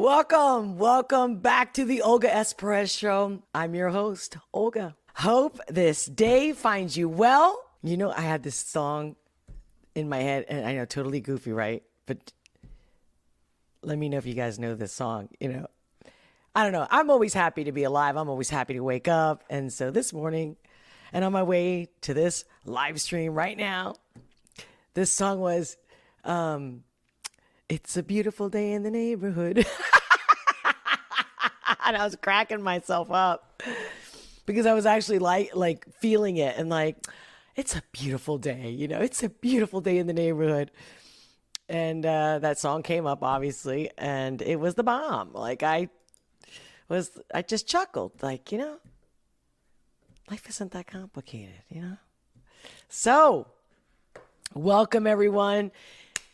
Welcome back to the Olga S. Pérez Show. I'm your host, Olga. Hope this day finds you well. You know, I had this song in my head, and I know, totally goofy, right? But let me know if you guys know this song. You know, I don't know. I'm always happy to be alive. I'm always happy to wake up. And so this morning, and on my way to this live stream right now, this song was, It's a Beautiful Day in the Neighborhood. And I was cracking myself up because I was actually like feeling it and like, it's a beautiful day, you know, it's a beautiful day in the neighborhood. And that song came up, obviously, and it was the bomb. Like I just chuckled, like, you know, life isn't that complicated, you know? So welcome everyone.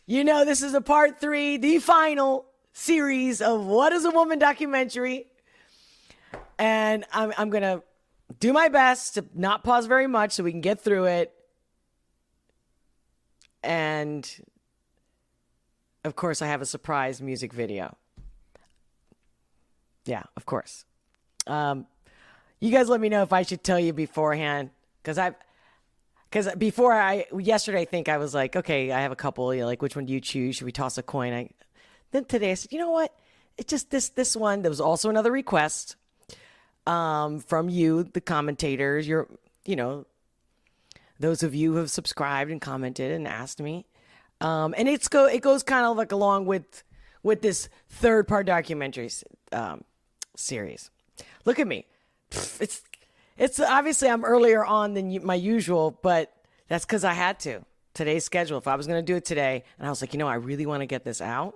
You know, this is a part 3, the final series of What is a Woman documentary. And I'm going to do my best to not pause very much so we can get through it. And of course, I have a surprise music video. Yeah, of course. You guys let me know if I should tell you beforehand, because yesterday I think I was like, okay, I have a couple, you know, like which one do you choose? Should we toss a coin? Then today I said, you know what? It's just this one. There was also another request from you, the commentators. You know, those of you who have subscribed and commented and asked me. And it goes kind of like along with this third part documentary series. Look at me. It's obviously I'm earlier on than my usual, but that's because I had to. Today's schedule. If I was going to do it today, and I was like, you know, I really want to get this out,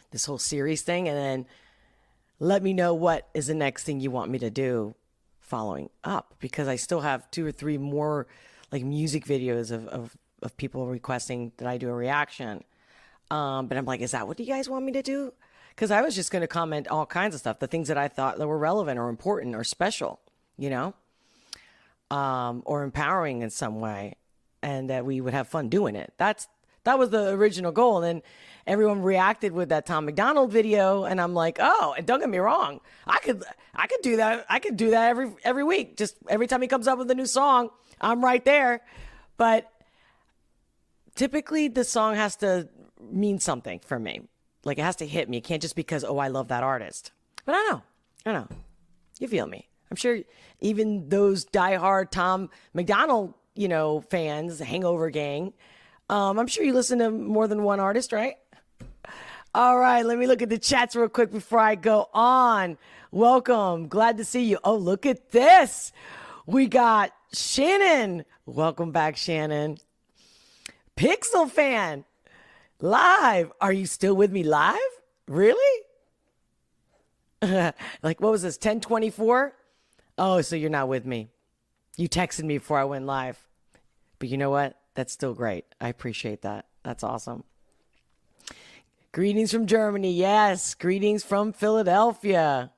this whole series thing, and then let me know what is the next thing you want me to do following up, because I still have 2 or 3 more like music videos of people requesting that I do a reaction. But I'm like, is that what you guys want me to do? Because I was just going to comment all kinds of stuff, the things that I thought that were relevant or important or special, you know, or empowering in some way, and that we would have fun doing it. That was the original goal. And then everyone reacted with that Tom McDonald video, and I'm like, oh, and don't get me wrong, I could do that. I could do that every week. Just every time he comes up with a new song, I'm right there. But typically the song has to mean something for me. Like it has to hit me. It can't just because, oh, I love that artist. But I know. You feel me. I'm sure even those diehard Tom McDonald, you know, fans, the Hangover gang, I'm sure you listen to more than one artist, right? All right, let me look at the chats real quick before I go on. Welcome. Glad to see you. Oh, look at this. We got Shannon. Welcome back, Shannon. Pixel fan. Live. Are you still with me live? Really? Like, what was this, 10:24? Oh, so you're not with me. You texted me before I went live. But you know what? That's still great. I appreciate that. That's awesome. Greetings from Germany. Yes. Greetings from Philadelphia.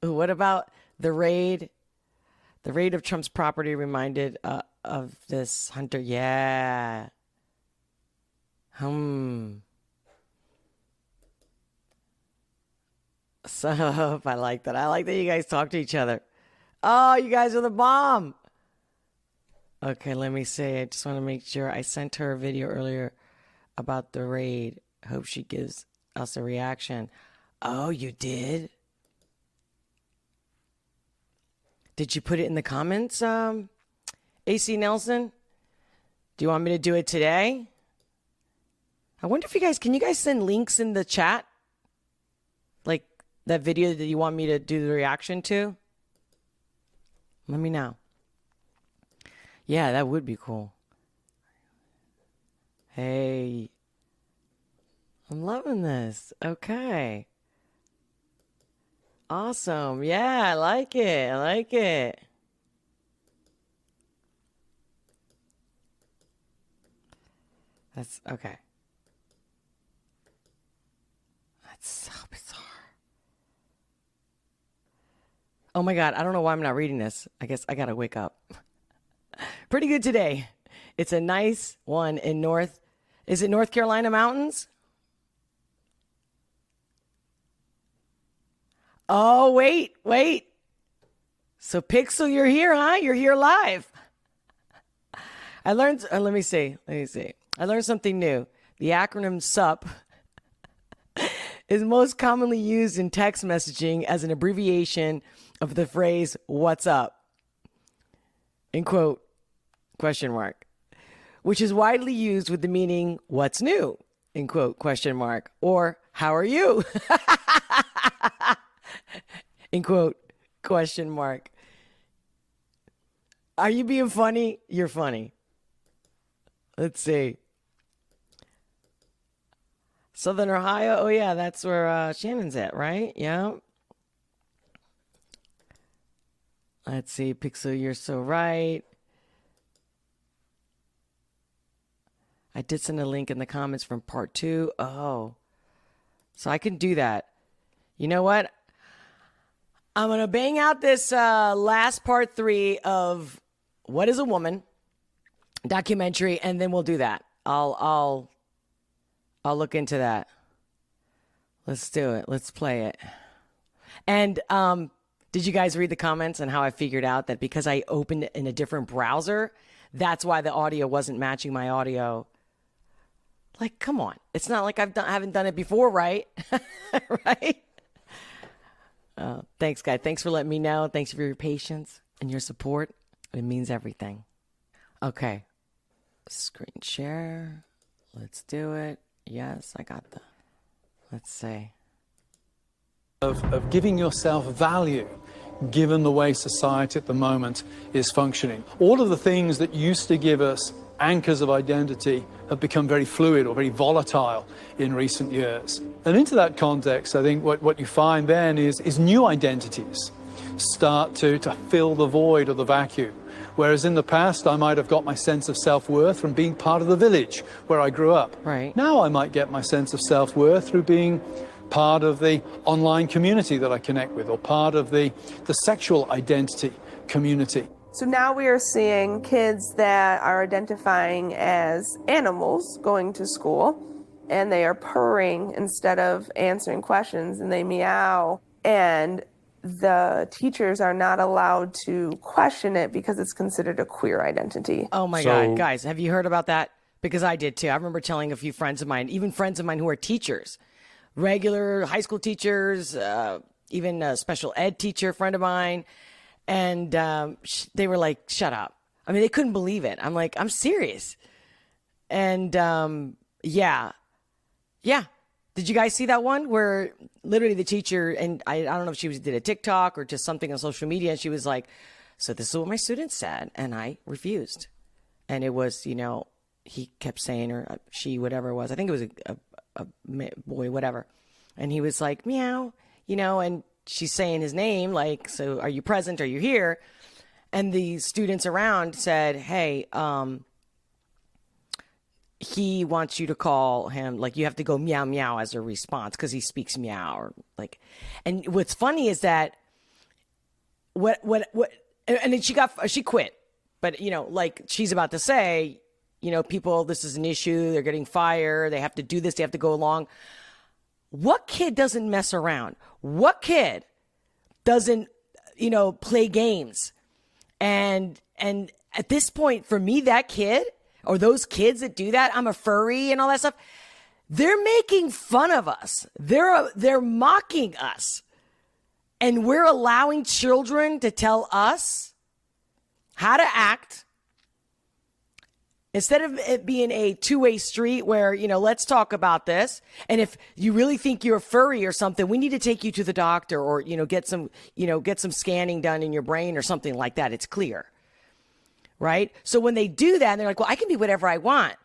Ooh, what about the raid? The raid of Trump's property reminded of this Hunter. Yeah. So I like that. I like that you guys talk to each other. Oh, you guys are the bomb. Okay, let me see. I just want to make sure. I sent her a video earlier about the raid. Hope she gives us a reaction. Oh, you did? Did you put it in the comments, AC Nelson? Do you want me to do it today? I wonder if can you guys send links in the chat? Like that video that you want me to do the reaction to? Let me know. Yeah, that would be cool. Hey. I'm loving this. Okay. Awesome. Yeah, I like it. That's okay. That's so bizarre. Oh my God, I don't know why I'm not reading this. I guess I gotta wake up. Pretty good today. It's a nice one in North Carolina mountains? Oh, wait. So Pixel, you're here, huh? You're here live. I learned, let me see. I learned something new. The acronym SUP is most commonly used in text messaging as an abbreviation of the phrase, what's up? In quote, question mark, which is widely used with the meaning, what's new? In quote, question mark, or how are you? In quote, question mark. Are you being funny? You're funny. Let's see. Southern Ohio. Oh, yeah, that's where Shannon's at, right? Yeah. Let's see. Pixel, you're so right. I did send a link in the comments from part 2. Oh, so I can do that. You know what? I'm going to bang out this last part 3 of What is a Woman documentary, and then we'll do that. I'll look into that. Let's do it. Let's play it. And did you guys read the comments on how I figured out that because I opened it in a different browser, that's why the audio wasn't matching my audio? Like, come on. It's not like I haven't done it before, right? Right? Thanks, guys. Thanks for letting me know. Thanks for your patience and your support. It means everything. Okay. Screen share. Let's do it. Yes, I got the. Let's see. Of giving yourself value, given the way society at the moment is functioning. All of the things that used to give us anchors of identity have become very fluid or very volatile in recent years. And into that context, I think what you find then is new identities start to fill the void or the vacuum. Whereas in the past, I might have got my sense of self-worth from being part of the village where I grew up. Right. Now I might get my sense of self-worth through being part of the online community that I connect with, or part of the sexual identity community. So now we are seeing kids that are identifying as animals going to school, and they are purring instead of answering questions, and they meow, and the teachers are not allowed to question it because it's considered a queer identity. Oh my God, guys, have you heard about that? Because I did too. I remember telling a few friends of mine, even friends of mine who are teachers, regular high school teachers, even a special ed teacher friend of mine. And they were like, shut up. I mean, they couldn't believe it. I'm like, I'm serious. And yeah. Did you guys see that one where literally the teacher, and I don't know if she did a TikTok or just something on social media, and she was like, so this is what my students said, and I refused. And it was, he kept saying, or she, whatever it was. I think it was a boy, whatever. And he was like, meow, and she's saying his name, like, so are you present? Are you here? And the students around said, hey, he wants you to call him, like, you have to go meow, meow as a response because he speaks meow, or like, and what's funny is that and then she quit, but, like she's about to say, people, this is an issue. They're getting fired. They have to do this. They have to go along. What kid doesn't mess around? What kid doesn't, play games? And at this point, for me, that kid or those kids that do that, I'm a furry and all that stuff, they're making fun of us. They're mocking us. And we're allowing children to tell us how to act, instead of it being a two-way street where, let's talk about this. And if you really think you're a furry or something, we need to take you to the doctor, or, get some scanning done in your brain or something like that. It's clear. Right? So when they do that, and they're like, well, I can be whatever I want.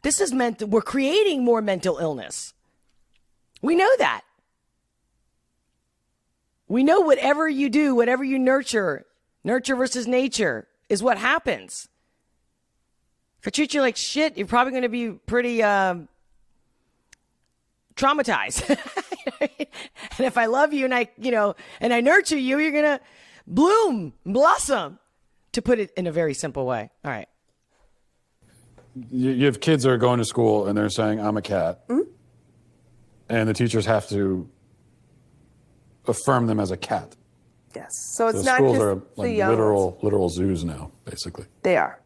This is we're creating more mental illness. We know that. We know whatever you do, whatever you nurture versus nature is what happens. If I treat you like shit, you're probably going to be pretty traumatized. And if I love you and I nurture you, you're going to bloom, blossom, to put it in a very simple way. All right. You have kids that are going to school and they're saying, I'm a cat. Mm-hmm. And the teachers have to affirm them as a cat. Yes. So it's The not schools just are the like young ones. literal zoos now, basically. They are.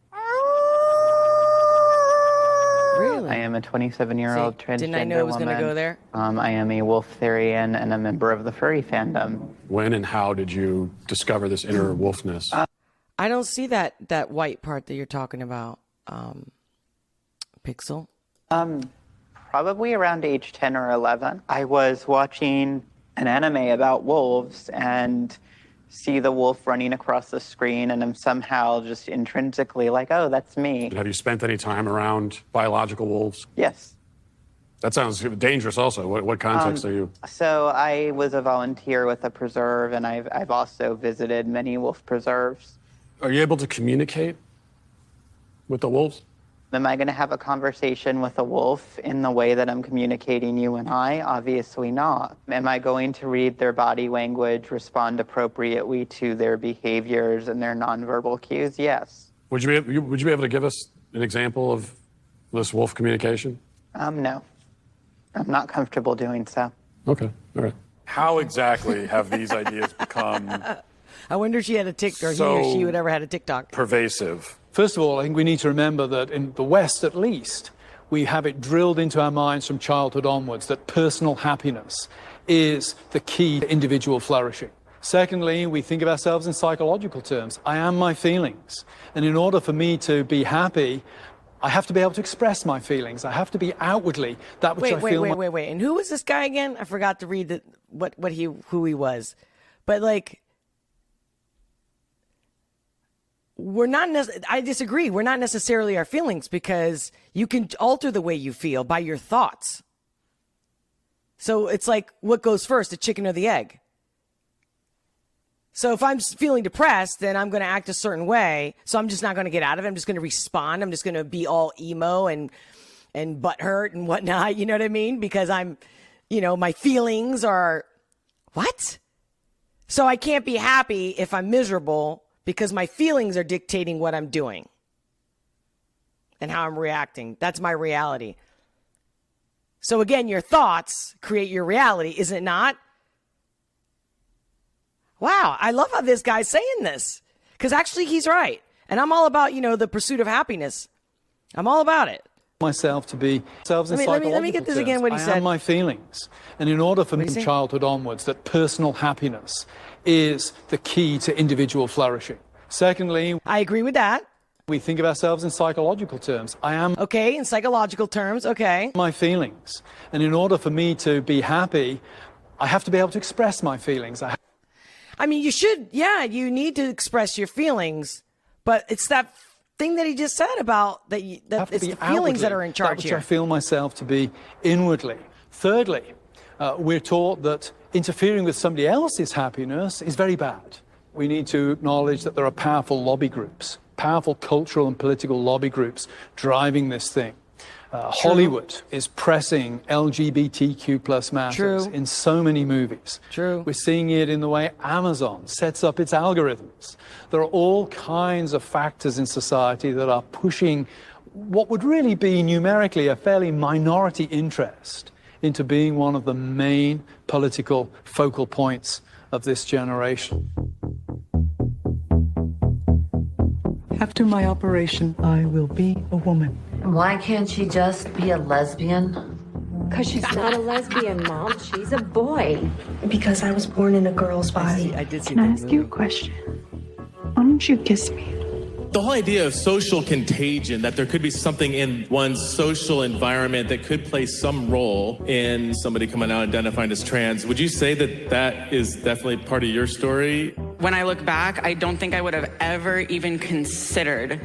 Really? I am a 27-year-old See, transgender didn't I know it was woman. gonna go there? I am a wolf-therian and a member of the furry fandom. When and how did you discover this inner wolfness? I don't see that white part that you're talking about, Pixel. Probably around age 10 or 11. I was watching an anime about wolves and see the wolf running across the screen, and I'm somehow just intrinsically like, oh, that's me. Have you spent any time around biological wolves? Yes. That sounds dangerous also. What context are you? So I was a volunteer with a preserve, and I've also visited many wolf preserves. Are you able to communicate with the wolves? Am I going to have a conversation with a wolf in the way that I'm communicating you and I? Obviously not. Am I going to read their body language, respond appropriately to their behaviors and their nonverbal cues? Yes. Would you be able to give us an example of this wolf communication? No. I'm not comfortable doing so. Okay, all right. How exactly have these ideas become I wonder if she had a TikTok, So- he or she would ever had a TikTok. pervasive? First of all, I think we need to remember that in the West, at least, we have it drilled into our minds from childhood onwards that personal happiness is the key to individual flourishing. Secondly, we think of ourselves in psychological terms. I am my feelings. And in order for me to be happy, I have to be able to express my feelings. I have to be outwardly that which I feel. Wait. And who was this guy again? I forgot to read who he was. But like, I disagree. We're not necessarily our feelings, because you can alter the way you feel by your thoughts. So it's like, what goes first, the chicken or the egg? So if I'm feeling depressed, then I'm going to act a certain way. So I'm just not going to get out of it. I'm just going to respond. I'm just going to be all emo and butthurt and whatnot. You know what I mean? Because my feelings are what? So I can't be happy if I'm miserable, because my feelings are dictating what I'm doing and how I'm reacting. That's my reality. So again, your thoughts create your reality, is it not? Wow, I love how this guy's saying this, because actually he's right. And I'm all about, the pursuit of happiness. I'm all about it. Myself to be selves in Let me psychological get this terms. again, what he I said. am my feelings. And in order for me What did he from say? childhood onwards, that personal happiness is the key to individual flourishing. Secondly, I agree with that. we think of ourselves in psychological terms. I am Okay, in psychological terms, okay. my feelings. And in order for me to be happy, I have to be able to express my feelings. I mean, you need to express your feelings, but it's that thing that he just said about that have to it's be the feelings that outwardly are in charge that which here. I feel myself to be inwardly. Thirdly, we're taught that interfering with somebody else's happiness is very bad. We need to acknowledge that there are powerful lobby groups, powerful cultural and political lobby groups driving this thing. Hollywood is pressing LGBTQ plus matters True. in so many movies. True. We're seeing it in the way Amazon sets up its algorithms. There are all kinds of factors in society that are pushing what would really be numerically a fairly minority interest into being one of the main political focal points of this generation. After my operation, I will be a woman. Why can't she just be a lesbian? Because she's not a lesbian, Mom. She's a boy. Because I was born in a girl's body. I did see Can I that ask you a movie. question? Why don't you kiss me? The whole idea of social contagion, that there could be something in one's social environment that could play some role in somebody coming out identifying as trans. Would you say that that is definitely part of your story? When I look back, I don't think I would have ever even considered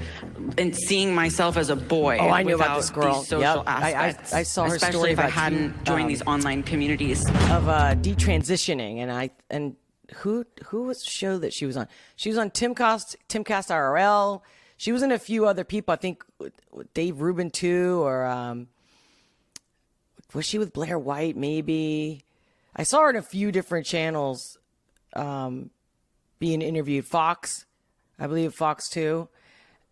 in seeing myself as a boy. Oh, I knew about without this girl. these social Yep. aspects. I saw her especially story if I about hadn't joined these online communities. of detransitioning, and who was the show that she was on? She was on Timcast IRL. She was in a few other people. I think Dave Rubin too, or was she with Blair White? Maybe I saw her in a few different channels being interviewed. Fox, I believe Fox too.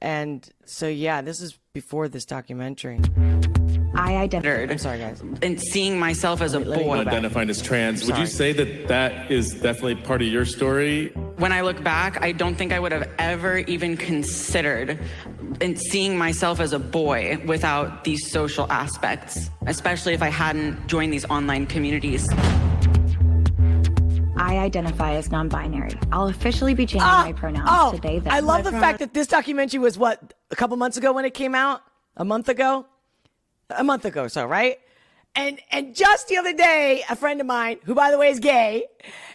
And so yeah, this is before this documentary. I identified. I'm sorry, guys. And seeing myself as a boy. Identified as trans. Would you say that that is definitely part of your story? When I look back, I don't think I would have ever even considered seeing myself as a boy without these social aspects, especially if I hadn't joined these online communities. I identify as non-binary. I'll officially be changing my pronouns today. I love the fact that this documentary was, what, a couple months ago when it came out? A month ago, so, right? And just the other day, a friend of mine, who by the way is gay,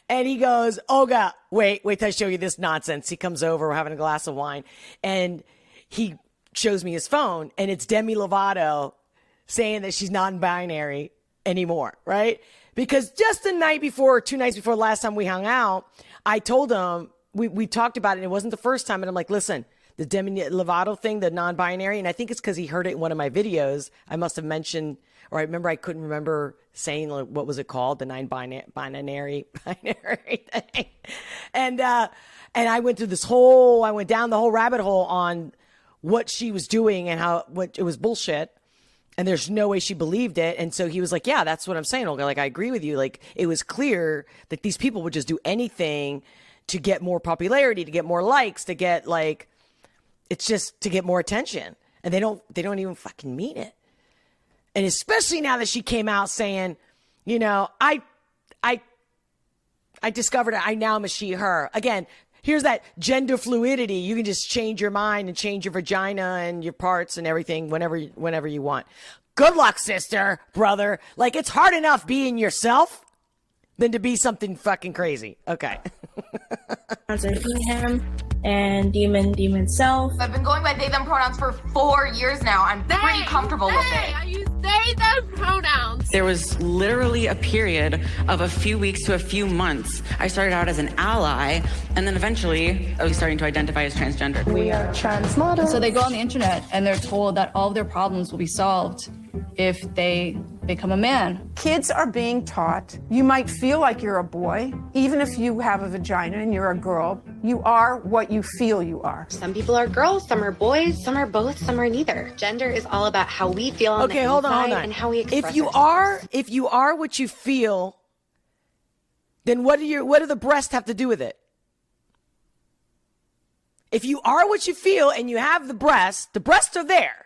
and he goes, Olga, wait till I show you this nonsense. He comes over, we're having a glass of wine, and he shows me his phone, and it's Demi Lovato saying that she's non-binary anymore, right? Because just the night before, 2 nights before last time we hung out, I told him, we talked about it, and it wasn't the first time, and I'm like, listen, the Demi Lovato thing, the non-binary, and I think it's because he heard it in one of my videos. I must have mentioned, or I remember I couldn't remember saying, like, what was it called, the binary thing. And I went through I went down the whole rabbit hole on what she was doing and what it was bullshit. And there's no way she believed it. And so he was like, yeah, that's what I'm saying, Olga. Like, I agree with you. Like, it was clear that these people would just do anything to get more popularity, to get more likes, to get, like, it's just to get more attention. And they don't even fucking mean it. And especially now that she came out saying, you know, I discovered I now am a she, her. Again, here's that gender fluidity. You can just change your mind and change your vagina and your parts and everything whenever you want. Good luck, sister, brother. Like, it's hard enough being yourself than to be something fucking crazy. Okay. Him and demon self. I've been going by they, them pronouns for 4 years now. I'm pretty comfortable with it. I use they, them pronouns. There was literally a period of a few weeks to a few months. I started out as an ally, and then eventually I was starting to identify as transgender. We are trans models. So they go on the internet and they're told that all of their problems will be solved if they become a man. Kids are being taught you might feel like you're a boy, even if you have a vagina and you're a girl. You are what you feel you are. Some people are girls, some are boys, some are both, some are neither. Gender is all about how we feel on the inside and how we express ourselves. If you are what you feel, then what do the breasts have to do with it? If you are what you feel and you have the breasts are there.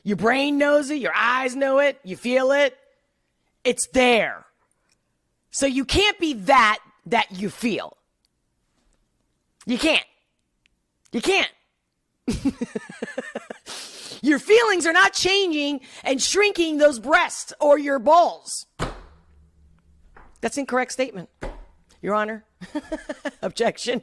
Your brain knows it, your eyes know it, you feel it. It's there. So you can't be that you feel. You can't. You can't. Your feelings are not changing and shrinking those breasts or your balls. That's an incorrect statement, Your Honor. Objection.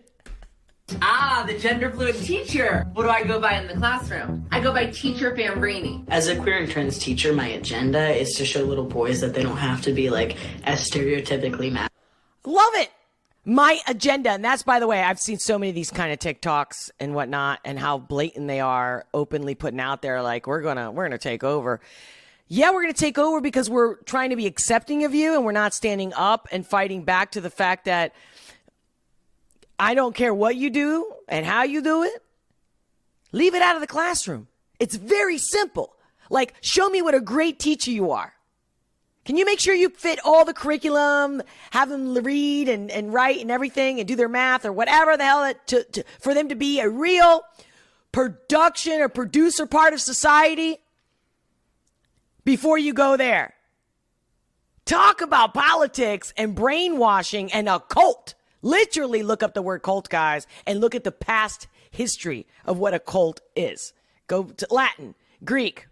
The gender fluid teacher. What do I go by in the classroom? I go by Teacher Fambrini. As a queer and trans teacher, my agenda is to show little boys that they don't have to be like as stereotypically masculine. Love it. My agenda. And that's, by the way, I've seen so many of these kind of TikToks and whatnot and how blatant they are openly putting out there. Like, we're going to take over. Yeah, we're going to take over because we're trying to be accepting of you and we're not standing up and fighting back to the fact that I don't care what you do and how you do it. Leave it out of the classroom. It's very simple. Like, show me what a great teacher you are. Can you make sure you fit all the curriculum, have them read and write and everything and do their math or whatever the hell for them to be a real production or producer part of society before you go there? Talk about politics and brainwashing and a cult. Literally look up the word cult, guys, and look at the past history of what a cult is. Go to Latin, Greek.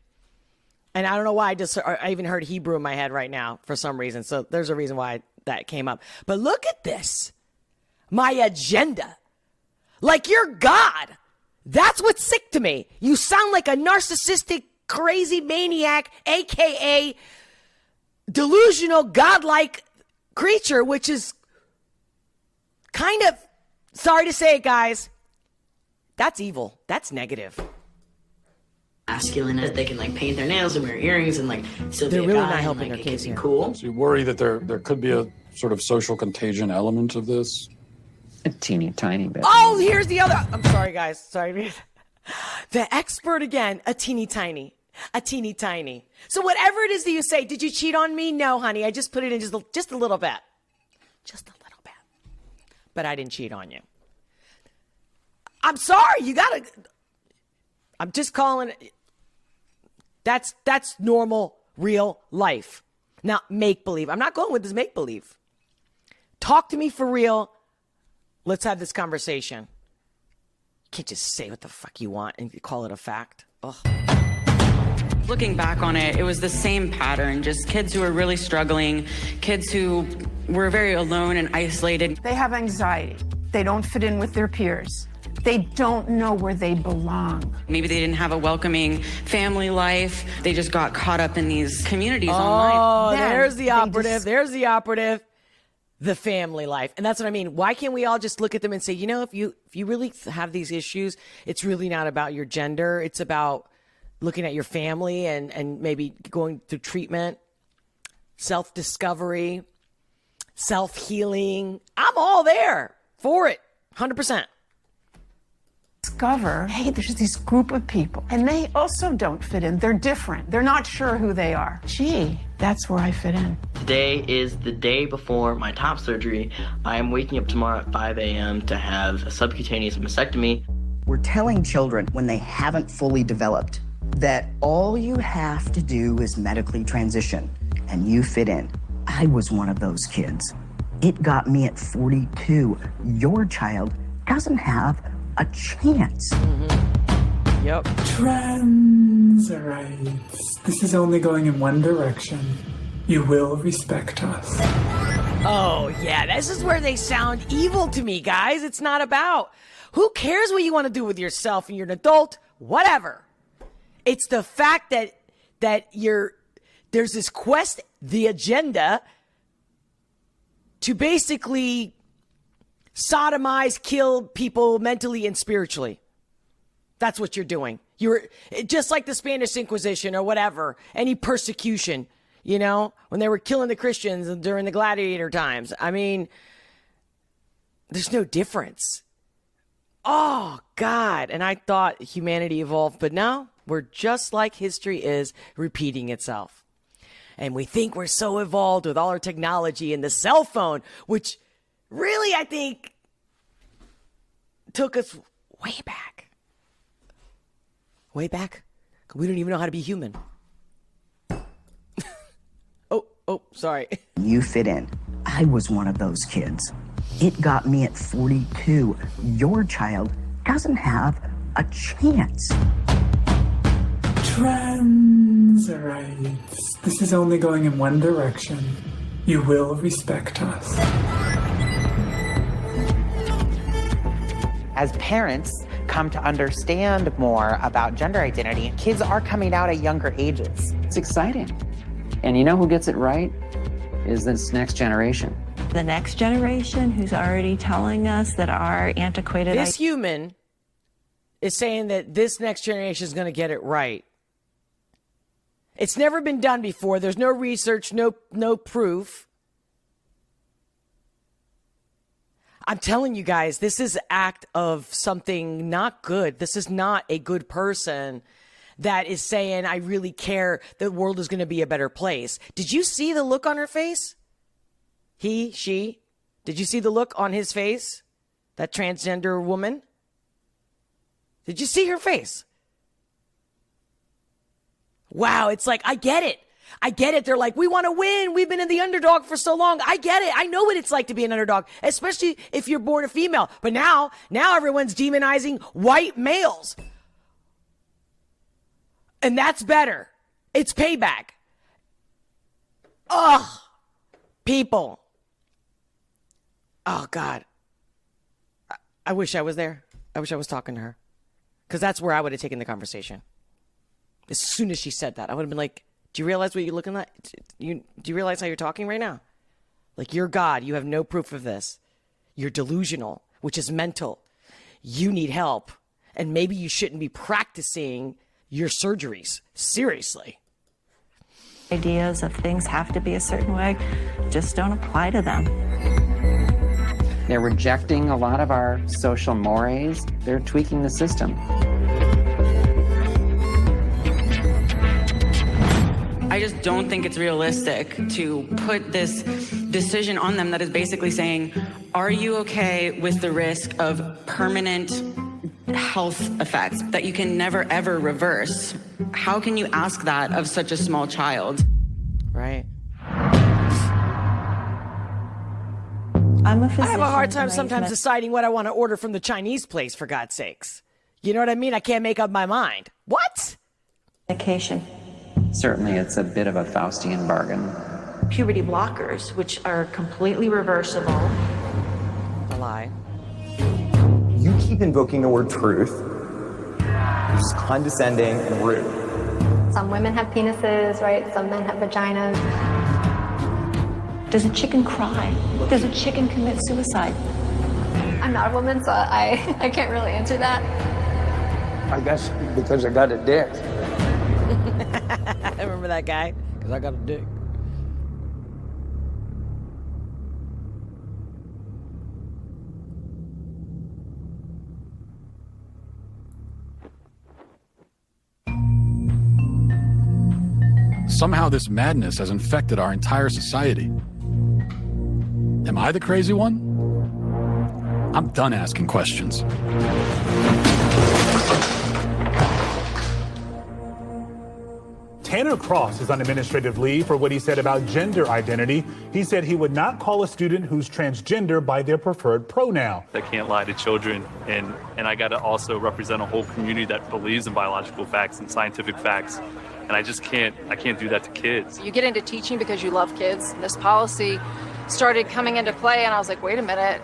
And I don't know why I even heard Hebrew in my head right now for some reason. So there's a reason why that came up. But look at this. My agenda. Like you're God. That's what's sick to me. You sound like a narcissistic, crazy maniac, AKA delusional, godlike creature, which is kind of, sorry to say it, guys, that's evil. That's negative. Masculine, that they can like paint their nails and wear earrings and like still they're be a really guy not helping and, like, their case here. Cool. So you worry that there could be a sort of social contagion element of this? A teeny tiny bit. Oh, here's the other. I'm sorry, guys. Sorry. The expert again, a teeny tiny. A teeny tiny. So whatever it is that you say, did you cheat on me? No, honey. I just put it in just a little bit. Just a little bit. But I didn't cheat on you. I'm sorry. I'm just calling it. That's normal, real life. Not make-believe. I'm not going with this make-believe. Talk to me for real. Let's have this conversation. You can't just say what the fuck you want and call it a fact. Ugh. Looking back on it, it was the same pattern, just kids who were really struggling, kids who were very alone and isolated. They have anxiety. They don't fit in with their peers. They don't know where they belong. Maybe they didn't have a welcoming family life. They just got caught up in these communities online. Oh, there's the operative. The family life. And that's what I mean. Why can't we all just look at them and say, you know, if you really have these issues, it's really not about your gender. It's about looking at your family and maybe going through treatment, self-discovery, self-healing. I'm all there for it, 100%. Discover, hey, there's this group of people, and they also don't fit in. They're different. They're not sure who they are. Gee, that's where I fit in. Today is the day before my top surgery. I am waking up tomorrow at 5 a.m. to have a subcutaneous mastectomy. We're telling children when they haven't fully developed that all you have to do is medically transition and you fit in. I was one of those kids. It got me at 42. Your child doesn't have a chance. Mm-hmm. Yep. Trans rights. This is only going in one direction. You will respect us. Oh, yeah. This is where they sound evil to me, guys. It's not about. Who cares what you want to do with yourself and you're an adult? Whatever. It's the fact that there's this quest, the agenda, to basically sodomize, kill people mentally and spiritually. That's what you're doing. You're just like the Spanish Inquisition or whatever, any persecution, you know, when they were killing the Christians during the gladiator times. I mean, there's no difference. Oh, God. And I thought humanity evolved, but no, we're just like history is repeating itself. And we think we're so evolved with all our technology and the cell phone, which really, I think, took us way back. Way back? We don't even know how to be human. Oh, sorry. You fit in. I was one of those kids. It got me at 42. Your child doesn't have a chance. Trans rights. This is only going in one direction. You will respect us. As parents come to understand more about gender identity, kids are coming out at younger ages. It's exciting. And you know who gets it right? Is this next generation. The next generation who's already telling us that our antiquated... This human is saying that this next generation is going to get it right. It's never been done before. There's no research, no proof. I'm telling you guys, this is an act of something not good. This is not a good person that is saying, I really care, the world is going to be a better place. Did you see the look on her face? He, she, did you see the look on his face? That transgender woman? Did you see her face? Wow, it's like, I get it. I get it. They're like, we want to win. We've been in the underdog for so long. I get it. I know what it's like to be an underdog, especially if you're born a female. But now everyone's demonizing white males. And that's better. It's payback. Ugh. People. Oh, God. I wish I was there. I wish I was talking to her. Because that's where I would have taken the conversation. As soon as she said that, I would have been like, do you realize what you're looking at? Do you realize how you're talking right now? Like, you're God. You have no proof of this. You're delusional, which is mental. You need help. And maybe you shouldn't be practicing your surgeries. Seriously. Ideas of things have to be a certain way just don't apply to them. They're rejecting a lot of our social mores. They're tweaking the system. I just don't think it's realistic to put this decision on them that is basically saying, are you okay with the risk of permanent health effects that you can never, ever reverse? How can you ask that of such a small child? Right. I'm a physician. I have a hard time sometimes deciding what I want to order from the Chinese place, for God's sakes. You know what I mean? I can't make up my mind. What? Medication. Certainly, it's a bit of a Faustian bargain. Puberty blockers, which are completely reversible. A lie. You keep invoking the word truth. You're just condescending and rude. Some women have penises, right? Some men have vaginas. Does a chicken cry? Does a chicken commit suicide? I'm not a woman, so I can't really answer that. I guess because I got a dick. I remember that guy, because I got a dick. Somehow this madness has infected our entire society. Am I the crazy one? I'm done asking questions. Tanner Cross is on administrative leave for what he said about gender identity. He said he would not call a student who's transgender by their preferred pronoun. I can't lie to children, and I got to also represent a whole community that believes in biological facts and scientific facts. And I can't do that to kids. You get into teaching because you love kids. This policy started coming into play, and I was like, wait a minute,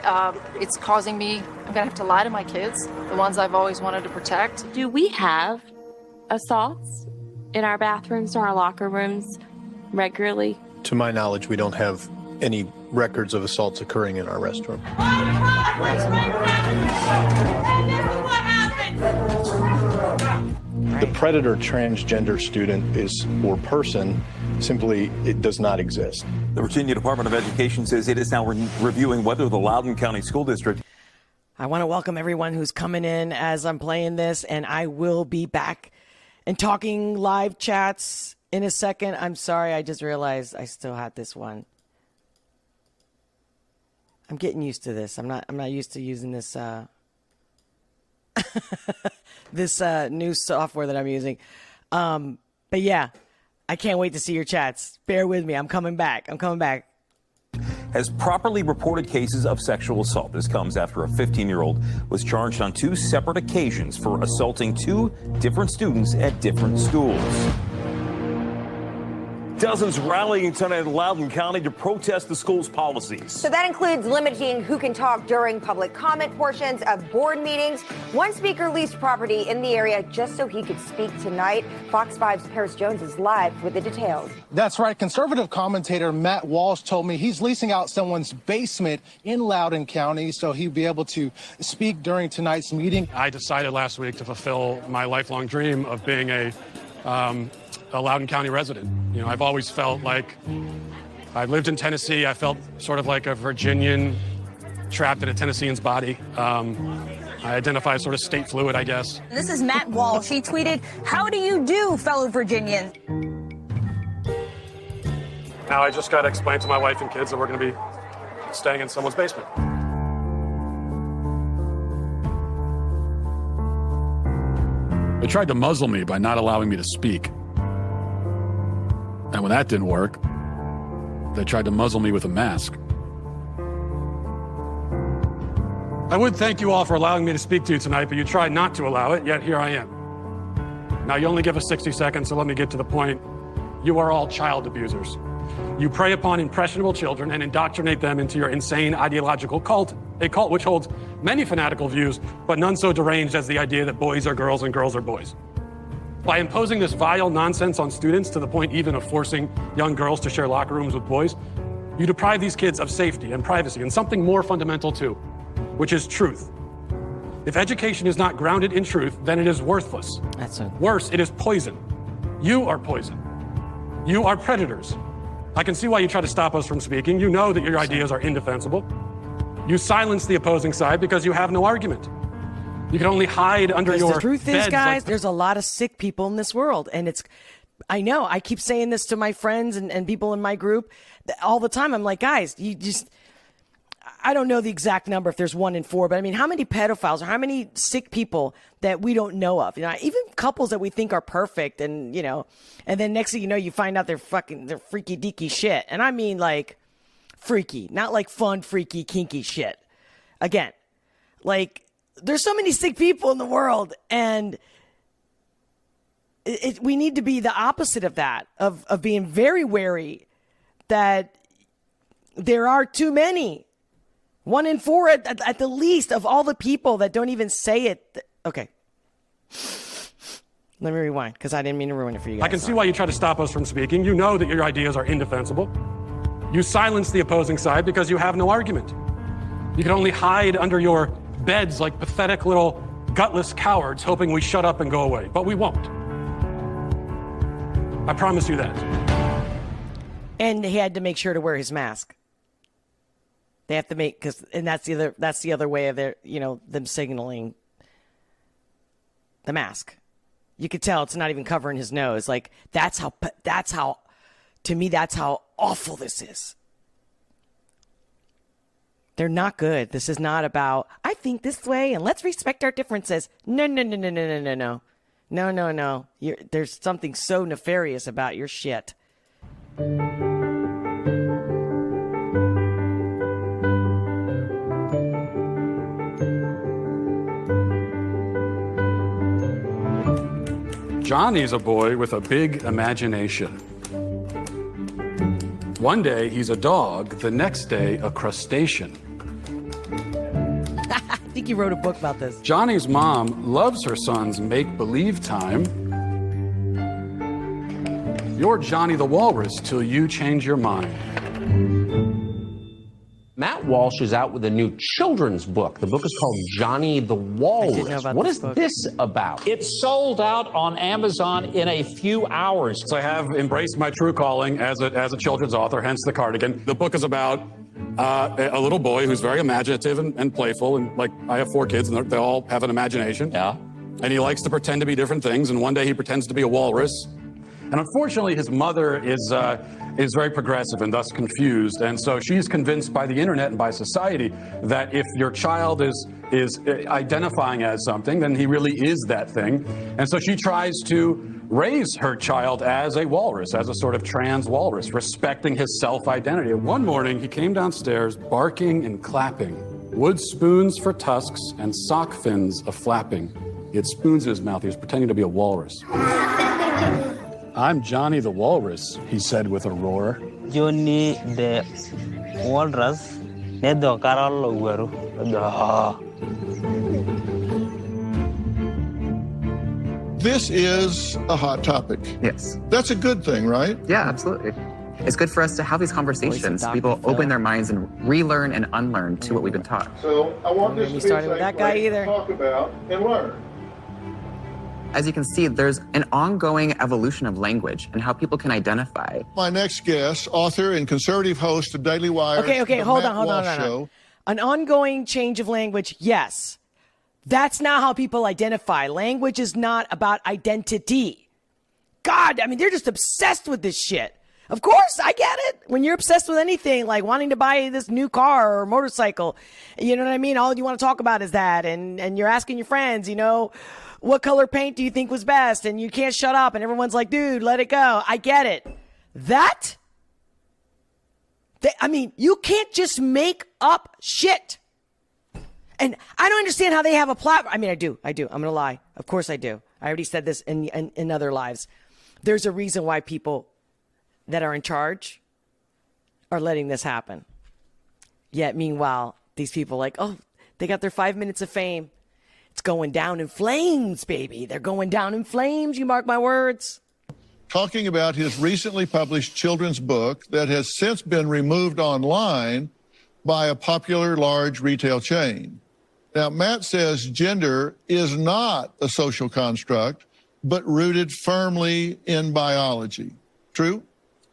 it's causing me, I'm gonna have to lie to my kids, the ones I've always wanted to protect. Do we have assaults in our bathrooms or our locker rooms regularly? To my knowledge, we don't have any records of assaults occurring in our restroom. The predator transgender student or person, simply, it does not exist. The Virginia Department of Education says it is now reviewing whether the Loudoun County School District. I want to welcome everyone who's coming in as I'm playing this, and I will be back and talking live chats in a second. I'm sorry, I just realized I still had this one. I'm getting used to this. I'm not used to using this this new software that I'm using. But yeah, I can't wait to see your chats. Bear with me. I'm coming back. Has properly reported cases of sexual assault. This comes after a 15-year-old was charged on 2 separate occasions for assaulting 2 different students at different schools. Dozens rallying tonight in Loudoun County to protest the school's policies. So that includes limiting who can talk during public comment portions of board meetings. One speaker leased property in the area just so he could speak tonight. Fox 5's Pérez Jones is live with the details. That's right. Conservative commentator Matt Walsh told me he's leasing out someone's basement in Loudoun County so he'd be able to speak during tonight's meeting. I decided last week to fulfill my lifelong dream of being a Loudoun County resident. You know, I've always felt like I lived in Tennessee. I felt sort of like a Virginian trapped in a Tennessean's body. I identify as sort of state fluid, I guess. This is Matt Walsh. He tweeted, "How do you do, fellow Virginians?" Now I just got to explain to my wife and kids that we're going to be staying in someone's basement. They tried to muzzle me by not allowing me to speak. And when that didn't work, they tried to muzzle me with a mask. I would thank you all for allowing me to speak to you tonight, but you tried not to allow it, yet here I am. Now, you only give us 60 seconds, so let me get to the point. You are all child abusers. You prey upon impressionable children and indoctrinate them into your insane ideological cult, a cult which holds many fanatical views, but none so deranged as the idea that boys are girls and girls are boys. By imposing this vile nonsense on students to the point even of forcing young girls to share locker rooms with boys, you deprive these kids of safety and privacy and something more fundamental too, which is truth. If education is not grounded in truth, then it is worthless. Worse, it is poison. You are poison. You are predators. I can see why you try to stop us from speaking. You know that your ideas are indefensible. You silence the opposing side because you have no argument. You can only hide under your The truth is, beds guys, there's a lot of sick people in this world, and I know. I keep saying this to my friends and people in my group all the time. I'm like, guys, I don't know the exact number if there's 1 in 4, but I mean, how many pedophiles or how many sick people that we don't know of? Even couples that we think are perfect and then next thing you know, you find out they're freaky deaky shit. And I mean like freaky, not like fun, freaky, kinky shit. Again, like there's so many sick people in the world, and we need to be the opposite of that, of being very wary that there are too many. 1 in 4 at the least of all the people that don't even say it. Okay. Let me rewind because I didn't mean to ruin it for you guys. I can see why you try to stop us from speaking. You know that your ideas are indefensible. You silence the opposing side because you have no argument. You can only hide under your beds like pathetic little gutless cowards hoping we shut up and go away. But we won't. I promise you that. And he had to make sure to wear his mask. They have to make, and that's the other way of their, them signaling the mask. You could tell it's not even covering his nose. Like that's how, to me, that's how awful this is. They're not good. This is not about, I think this way and let's respect our differences. No. There's something so nefarious about your shit. Johnny's a boy with a big imagination. One day he's a dog, the next day a crustacean. I think you wrote a book about this. Johnny's mom loves her son's make-believe time. You're Johnny the Walrus till you change your mind. Matt Walsh is out with a new children's book. The book is called Johnny the Walrus. What is this about? It's sold out on Amazon in a few hours. So I have embraced my true calling as a children's author, hence the cardigan. The book is about a little boy who's very imaginative and playful. And like, I have 4 kids and they all have an imagination. Yeah. And he likes to pretend to be different things. And one day he pretends to be a walrus. And unfortunately, his mother is very progressive and thus confused. And so she's convinced by the internet and by society that if your child is identifying as something, then he really is that thing. And so she tries to raise her child as a walrus, as a sort of trans walrus, respecting his self-identity. One morning, he came downstairs barking and clapping, wood spoons for tusks and sock fins a-flapping. He had spoons in his mouth. He was pretending to be a walrus. I'm Johnny the Walrus, he said with a roar. Johnny the Walrus. This is a hot topic. Yes. That's a good thing, right? Yeah, absolutely. It's good for us to have these conversations. People open their minds and relearn and unlearn to what we've been taught. So I want this to be a safe place to talk about and learn. As you can see, there's an ongoing evolution of language and how people can identify. My next guest, author and conservative host of Daily Wire. Okay, hold on. An ongoing change of language, yes. That's not how people identify. Language is not about identity. God, I mean, they're just obsessed with this shit. Of course, I get it. When you're obsessed with anything, like wanting to buy this new car or motorcycle, you know what I mean? All you want to talk about is that. And you're asking your friends, what color paint do you think was best? And you can't shut up. And everyone's like, dude, let it go. I get it. You can't just make up shit. And I don't understand how they have a platform. I mean, I do. I'm going to lie. Of course I do. I already said this in other lives. There's a reason why people that are in charge are letting this happen. Yet, meanwhile, these people they got their 5 minutes of fame. It's going down in flames, baby. They're going down in flames. You mark my words. Talking about his recently published children's book that has since been removed online by a popular large retail chain. Now, Matt says gender is not a social construct, but rooted firmly in biology. True?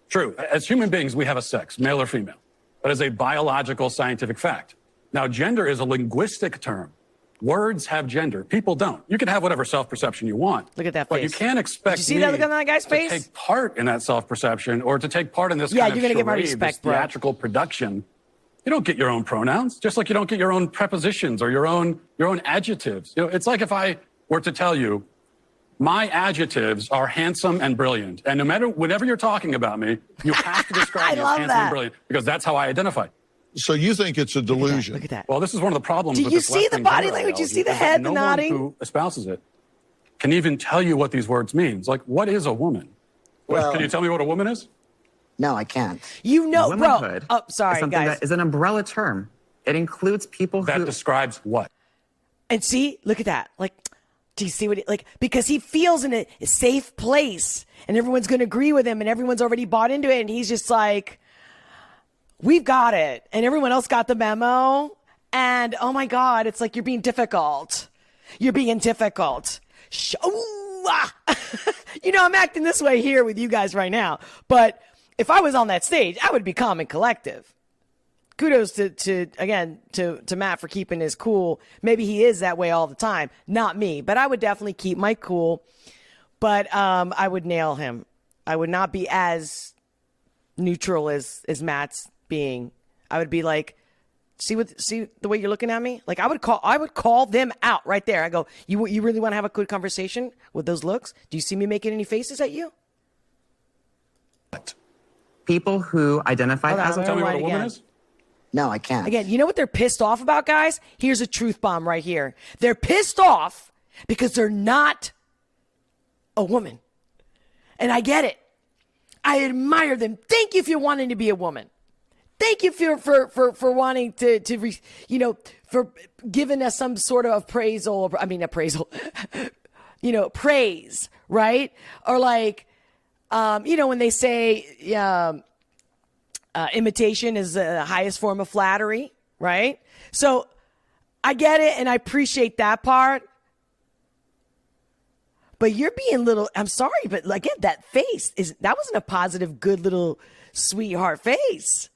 True. As human beings, we have a sex, male or female. That is a biological scientific fact. Now, gender is a linguistic term. Words have gender. People don't. You can have whatever self-perception you want. Look at that but face. you can't expect Did you see me that look at that guy's face? to take part in that self-perception or to take part in this kind of you're gonna get my charade, respect, this bro. theatrical production. You don't get your own pronouns, just like you don't get your own prepositions or your own adjectives. You know, it's like if I were to tell you, my adjectives are handsome and brilliant, and no matter whenever you're talking about me, you have to describe me as handsome and brilliant because that's how I identify. So you think it's a delusion? Look at that. Well, this is one of the problems. Do with you this see the left-wing body gender language? You ideology see the is that head, the no nodding? one who espouses it can even tell you what these words mean. Like, what is a woman? Well- Can you tell me what a woman is? No, I can't. You know, Womanhood bro. Oh, sorry, is something guys. that is an umbrella term. It includes people That who describes what? And see, look at that. Like, do you see what because he feels in a safe place and everyone's going to agree with him and everyone's already bought into it. And he's just like, we've got it. And everyone else got the memo. And oh my God, it's like, you're being difficult. You're being difficult. You know, I'm acting this way here with you guys right now. But if I was on that stage, I would be calm and collective. Kudos to Matt for keeping his cool. Maybe he is that way all the time. Not me, but I would definitely keep my cool. But I would nail him. I would not be as neutral as Matt's being. I would be like, see the way you're looking at me? Like I would call them out right there. I go, you really want to have a good conversation with those looks? Do you see me making any faces at you? people who identify as a Tell me what a woman is. No, I can't. Again, you know what they're pissed off about, guys? Here's a truth bomb right here. They're pissed off because they're not a woman. And I get it. I admire them. Thank you for wanting to be a woman. Thank you for wanting to for giving us some sort of appraisal, praise, right? Or like, when they say, imitation is the highest form of flattery, right? So I get it and I appreciate that part. But you're being I'm sorry, but again, that face that wasn't a positive, good little sweetheart face.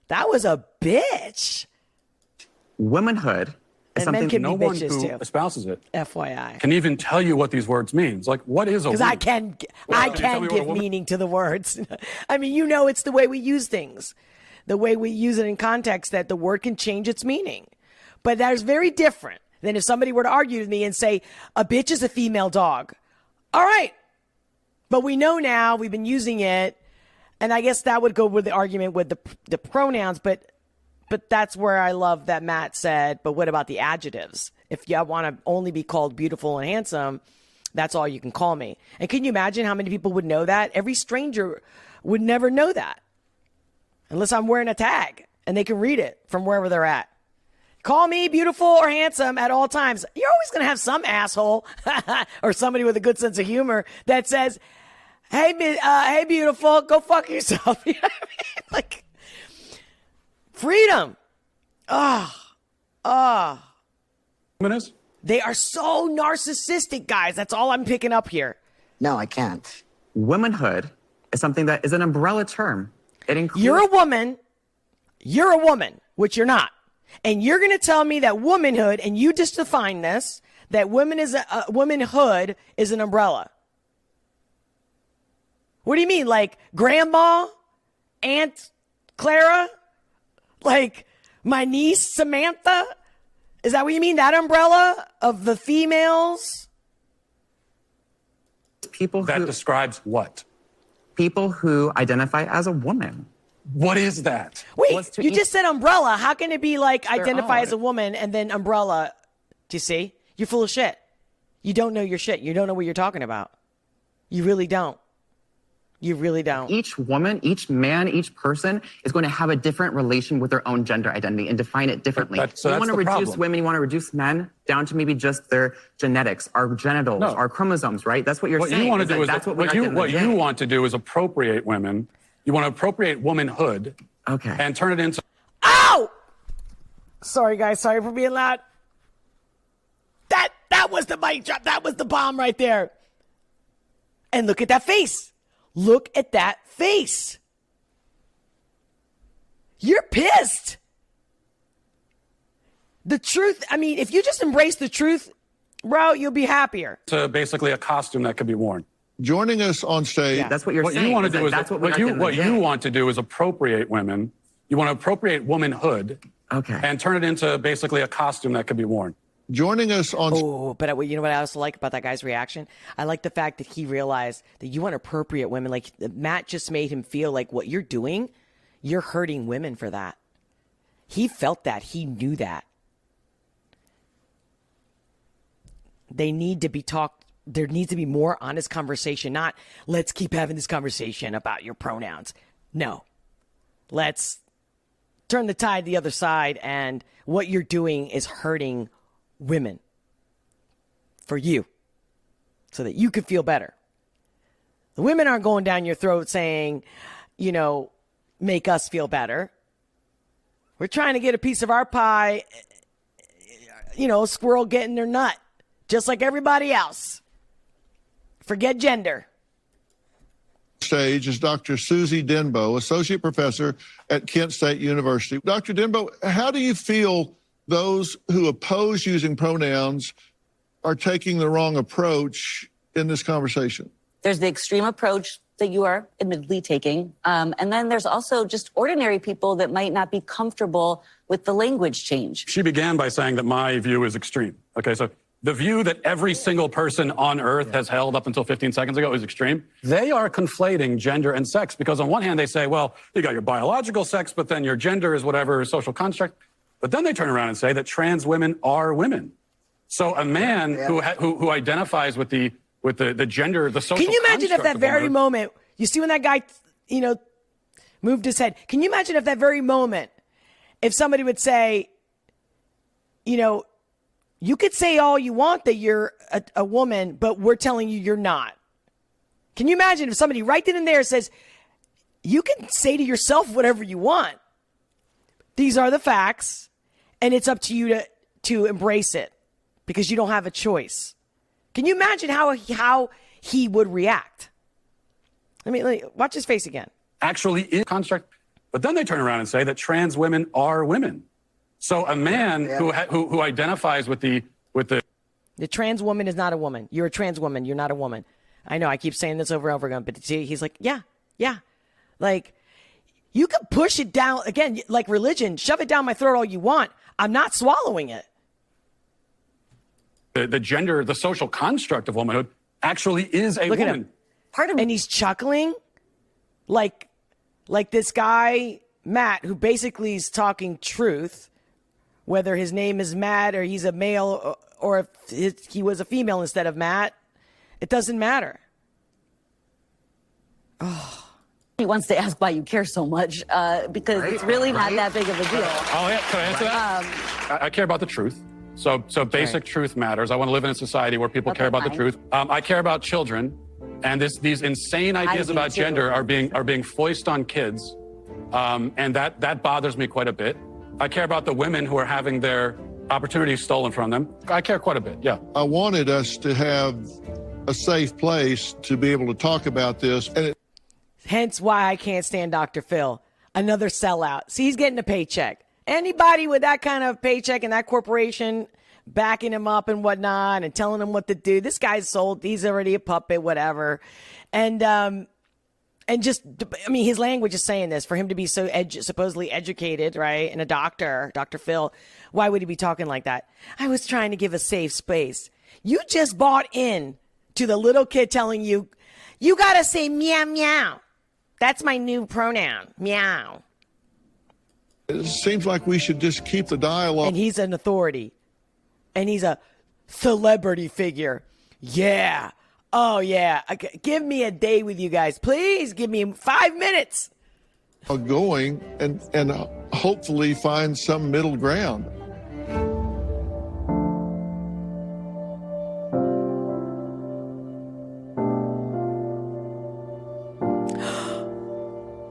That was a bitch. Womanhood is and men something can no be one bitches who too. espouses it FYI. can even tell you what these words mean. It's like, what is a woman? Because I can give meaning to the words. I mean, it's the way we use things, the way we use it in context, that the word can change its meaning. But that is very different than if somebody were to argue with me and say, a bitch is a female dog. All right. But we know now, we've been using it. And I guess that would go with the argument with the pronouns. But that's where I love that Matt said, but what about the adjectives? If you want to only be called beautiful and handsome, that's all you can call me. And can you imagine how many people would know that? Every stranger would never know that unless I'm wearing a tag and they can read it from wherever they're at. Call me beautiful or handsome at all times. You're always going to have some asshole or somebody with a good sense of humor that says, hey, beautiful, go fuck yourself. You know what I mean? Like, freedom. They are so narcissistic, guys. That's all I'm picking up here. No, I can't. Womanhood is something that is an umbrella term. It includes. You're a woman, which you're not. And you're going to tell me that womanhood, and you just define this, that womanhood is an umbrella. What do you mean? Like grandma, Aunt Clara, like my niece Samantha? Is that what you mean? That umbrella of the females? That describes what? People who identify as a woman. What is that? Wait, you just said umbrella. How can it be like identify as a woman and then umbrella? Do you see? You're full of shit. You don't know your shit. You don't know what you're talking about. You really don't. You really don't. Each woman, each man, each person is going to have a different relation with their own gender identity and define it differently. You want to reduce women, you want to reduce men down to maybe just their genetics, our genitals, our chromosomes, right? That's what you're saying. You want to do you want to do is appropriate women. You want to appropriate womanhood. Okay. And turn it into. Ow! Sorry, guys. Sorry for being loud. That was the mic drop. That was the bomb right there. And look at that face. Look at that face. You're pissed. The truth, I mean, if you just embrace the truth, bro, you'll be happier. It's basically a costume that could be worn. Joining us on stage. Yeah, that's what you're what saying. You want to do is that's what you want to do is appropriate women. You want to appropriate womanhood. Okay. And turn it into basically a costume that could be worn. Joining us on. Oh, but you know what I also like about that guy's reaction? I like the fact that he realized that you want to appropriate women. Like Matt just made him feel like what you're doing, you're hurting women for that. He felt that. He knew that. They need to be talked. There needs to be more honest conversation, not let's keep having this conversation about your pronouns. No. Let's turn the tide the other side, and what you're doing is hurting women for you so that you can feel better. The women aren't going down your throat saying, you know, make us feel better. We're trying to get a piece of our pie, you know, a squirrel getting their nut. Just like everybody else. Forget gender. Stage is Dr. Susie Denbo, Associate Professor at Kent State University. Dr. Denbo, how do you feel those who oppose using pronouns are taking the wrong approach in this conversation? There's the extreme approach that you are admittedly taking. And then there's also just ordinary people that might not be comfortable with the language change. She began by saying that my view is extreme. Okay, so the view that every single person on earth has held up until 15 seconds ago is extreme. They are conflating gender and sex because on one hand they say, well, you got your biological sex, but then your gender is whatever social construct. But then they turn around and say that trans women are women. So a man who identifies with the gender, the social. Can you imagine if that very womanhood, moment, you see when that guy, you know, moved his head? Can you imagine if that very moment, if somebody would say, you know, you could say all you want that you're a woman, but we're telling you you're not. Can you imagine if somebody right then and there says, you can say to yourself whatever you want. These are the facts, and it's up to you to embrace it because you don't have a choice. Can you imagine how he would react? Let me watch his face again. actually is construct. But then they turn around and say that trans women are women. So a man who identifies with the trans woman is not a woman. You're a trans woman. You're not a woman. I know I keep saying this over and over again, but he's like, yeah. Like, you can push it down, again, like religion, shove it down my throat all you want. I'm not swallowing it. The gender, the social construct of womanhood actually is a woman. At him. And he's chuckling like this guy, Matt, who basically is talking truth, whether his name is Matt or he's a male or if he was a female instead of Matt. It doesn't matter. Oh. He wants to ask why you care so much because it's really not that big of a deal. Oh, yeah. Can I answer that? I care about the truth. So basic truth matters. I want to live in a society where people care about the truth. I care about children, and these insane ideas about gender are being foisted on kids, and that bothers me quite a bit. I care about the women who are having their opportunities stolen from them. I care quite a bit. Yeah. I wanted us to have a safe place to be able to talk about this, and hence why I can't stand Dr. Phil. Another sellout. See, he's getting a paycheck. Anybody with that kind of paycheck and that corporation backing him up and whatnot and telling him what to do, this guy's sold. He's already a puppet, whatever. And just, I mean, his language is saying this. For him to be so supposedly educated, right, and a doctor, Dr. Phil, why would he be talking like that? I was trying to give a safe space. You just bought in to the little kid telling you, you got to say meow, meow. That's my new pronoun, meow. It seems like we should just keep the dialogue. And he's an authority. And he's a celebrity figure. Yeah. Oh, yeah. Give me a day with you guys. Please give me 5 minutes. Going and hopefully find some middle ground.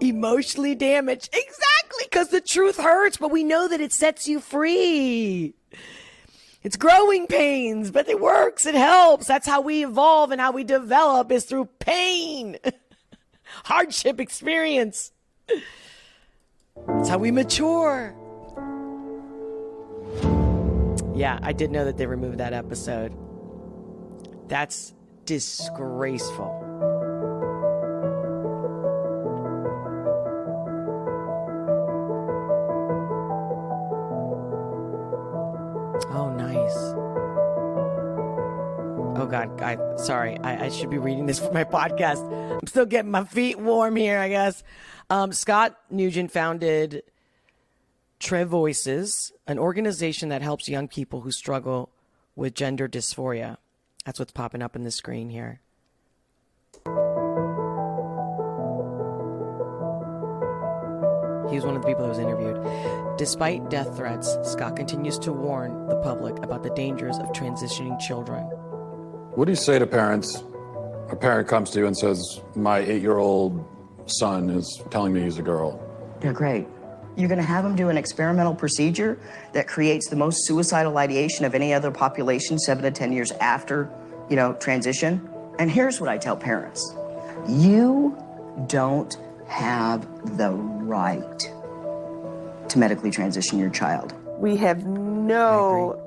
Emotionally damaged. Exactly, because the truth hurts, but we know that it sets you free. It's growing pains, but it works. It helps. That's how we evolve and how we develop is through pain. Hardship experience. That's how we mature. Yeah, I did know that they removed that episode. That's disgraceful. Oh, nice. Oh, God. I should be reading this for my podcast. I'm still getting my feet warm here, I guess. Scott Nugent founded Trevoices, an organization that helps young people who struggle with gender dysphoria. That's what's popping up on the screen here. He was one of the people that was interviewed. Despite death threats, Scott continues to warn the public about the dangers of transitioning children. What do you say to parents? A parent comes to you and says, my 8-year-old son is telling me he's a girl. They're great. You're going to have them do an experimental procedure that creates the most suicidal ideation of any other population 7 to 10 years after, transition. And here's what I tell parents. You don't have the right to medically transition your child. We have no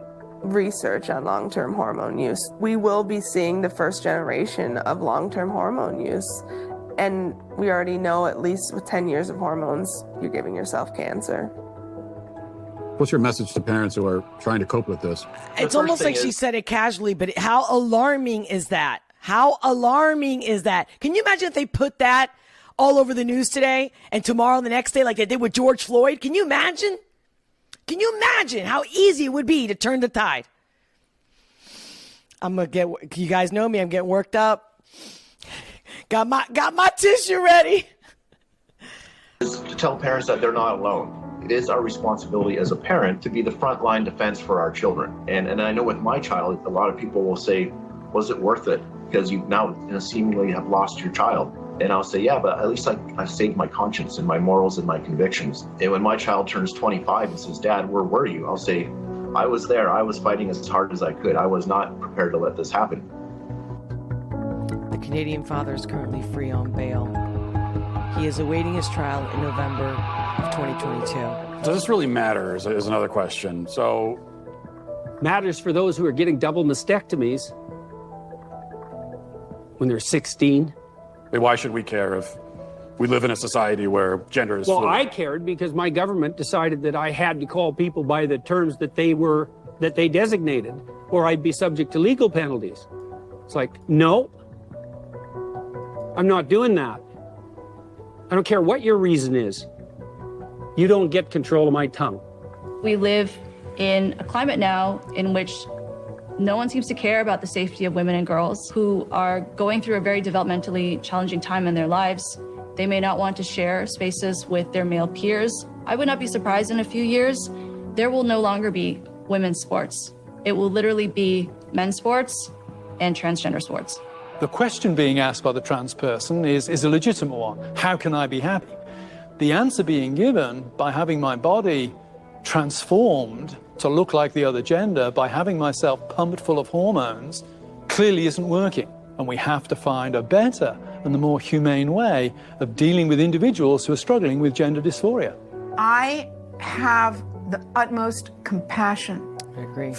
research on long-term hormone use. We will be seeing the first generation of long-term hormone use. And we already know, at least with 10 years of hormones, you're giving yourself cancer. What's your message to parents who are trying to cope with this? It's almost like she said it casually, but how alarming is that? How alarming is that? Can you imagine if they put that all over the news today and tomorrow, the next day, like they did with George Floyd? Can you imagine? Can you imagine how easy it would be to turn the tide? You guys know me, I'm getting worked up. Got my tissue ready. To tell parents that they're not alone. It is our responsibility as a parent to be the frontline defense for our children. And I know with my child, a lot of people will say, was it worth it? Because you now seemingly have lost your child. And I'll say, yeah, but at least I've saved my conscience and my morals and my convictions. And when my child turns 25 and says, Dad, where were you? I'll say, I was there. I was fighting as hard as I could. I was not prepared to let this happen. The Canadian father is currently free on bail. He is awaiting his trial in November of 2022. Does this really matter is another question. So, matters for those who are getting double mastectomies when they're 16. Why should we care if we live in a society where gender is fluid? Well, I cared because my government decided that I had to call people by the terms that they designated, or I'd be subject to legal penalties. It's like, no, I'm not doing that. I don't care what your reason is. You don't get control of my tongue. We live in a climate now in which no one seems to care about the safety of women and girls who are going through a very developmentally challenging time in their lives. They may not want to share spaces with their male peers. I would not be surprised in a few years, there will no longer be women's sports. It will literally be men's sports and transgender sports. The question being asked by the trans person is a legitimate one. How can I be happy? The answer being given by having my body transformed to look like the other gender, by having myself pumped full of hormones, clearly isn't working. And we have to find a better and the more humane way of dealing with individuals who are struggling with gender dysphoria. I have the utmost compassion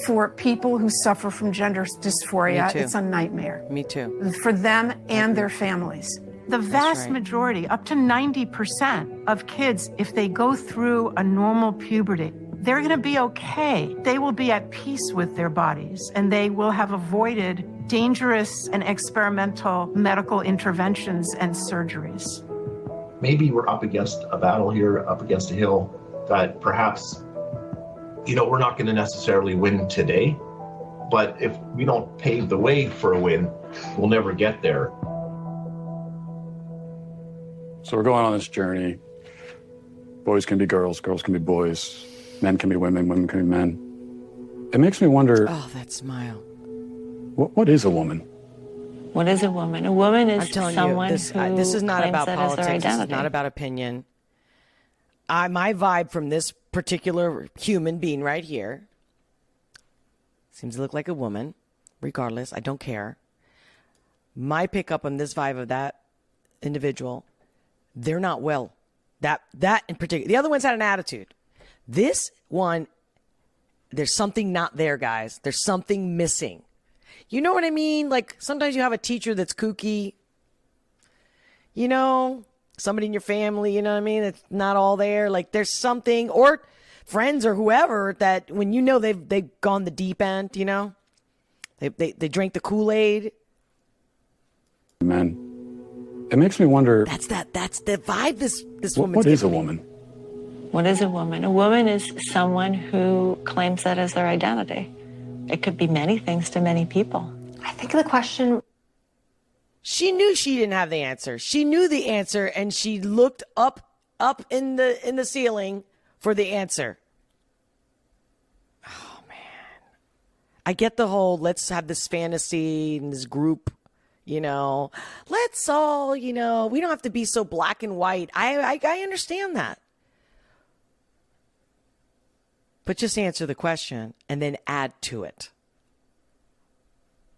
for people who suffer from gender dysphoria. It's a nightmare. Me too. For them and their families. The vast majority, up to 90% of kids, if they go through a normal puberty, they're going to be okay. They will be at peace with their bodies, and they will have avoided dangerous and experimental medical interventions and surgeries. Maybe we're up against a battle here, up against a hill that perhaps, we're not going to necessarily win today, but if we don't pave the way for a win, we'll never get there. So we're going on this journey. Boys can be girls, girls can be boys, men can be women, women can be men. It makes me wonder. Oh, that smile. What is a woman? What is a woman? A woman is someone this is not claims about that as their politics. This is identity. not about opinion. My vibe from this particular human being right here seems to look like a woman. Regardless, I don't care. My pickup on this vibe of that individual, they're not well. That in particular. The other one's had an attitude. This one, there's something not there, guys. There's something missing. You know what I mean? Like sometimes you have a teacher that's kooky, you know, somebody in your family, you know what I mean? It's not all there. Like there's something, or friends or whoever, that when you know they've gone the deep end, you know, they drank the Kool-Aid. Man, it makes me wonder. That's the vibe this woman's What is a giving me. woman? What is a woman? A woman is someone who claims that as their identity. It could be many things to many people. I think the question... She knew she didn't have the answer. She knew the answer, and she looked up in the ceiling for the answer. Oh, man. I get the whole, let's have this fantasy and this group, you know. Let's all, you know, we don't have to be so black and white. I understand that. But just answer the question and then add to it.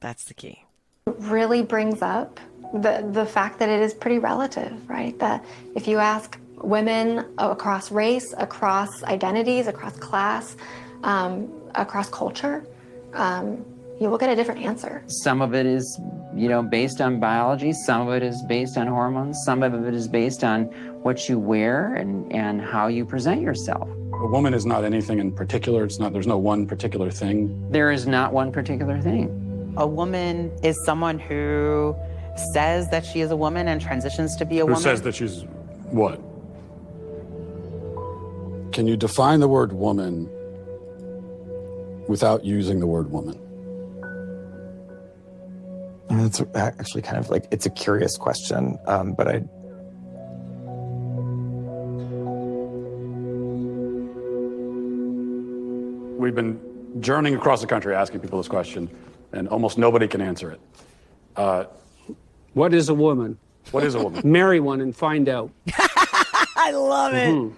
That's the key. really brings up the fact that it is pretty relative, right? That if you ask women across race, across identities, across class, across culture, you will get a different answer. Some of it is, based on biology. Some of it is based on hormones. Some of it is based on what you wear and how you present yourself. A woman is not anything in particular. There's no one particular thing. There is not one particular thing. A woman is someone who says that she is a woman and transitions to be a woman. Who says that she's what? Can you define the word woman without using the word woman? It's actually kind of it's a curious question, but We've been journeying across the country asking people this question, and almost nobody can answer it. What is a woman? What is a woman? Marry one and find out. I love it. Mm-hmm.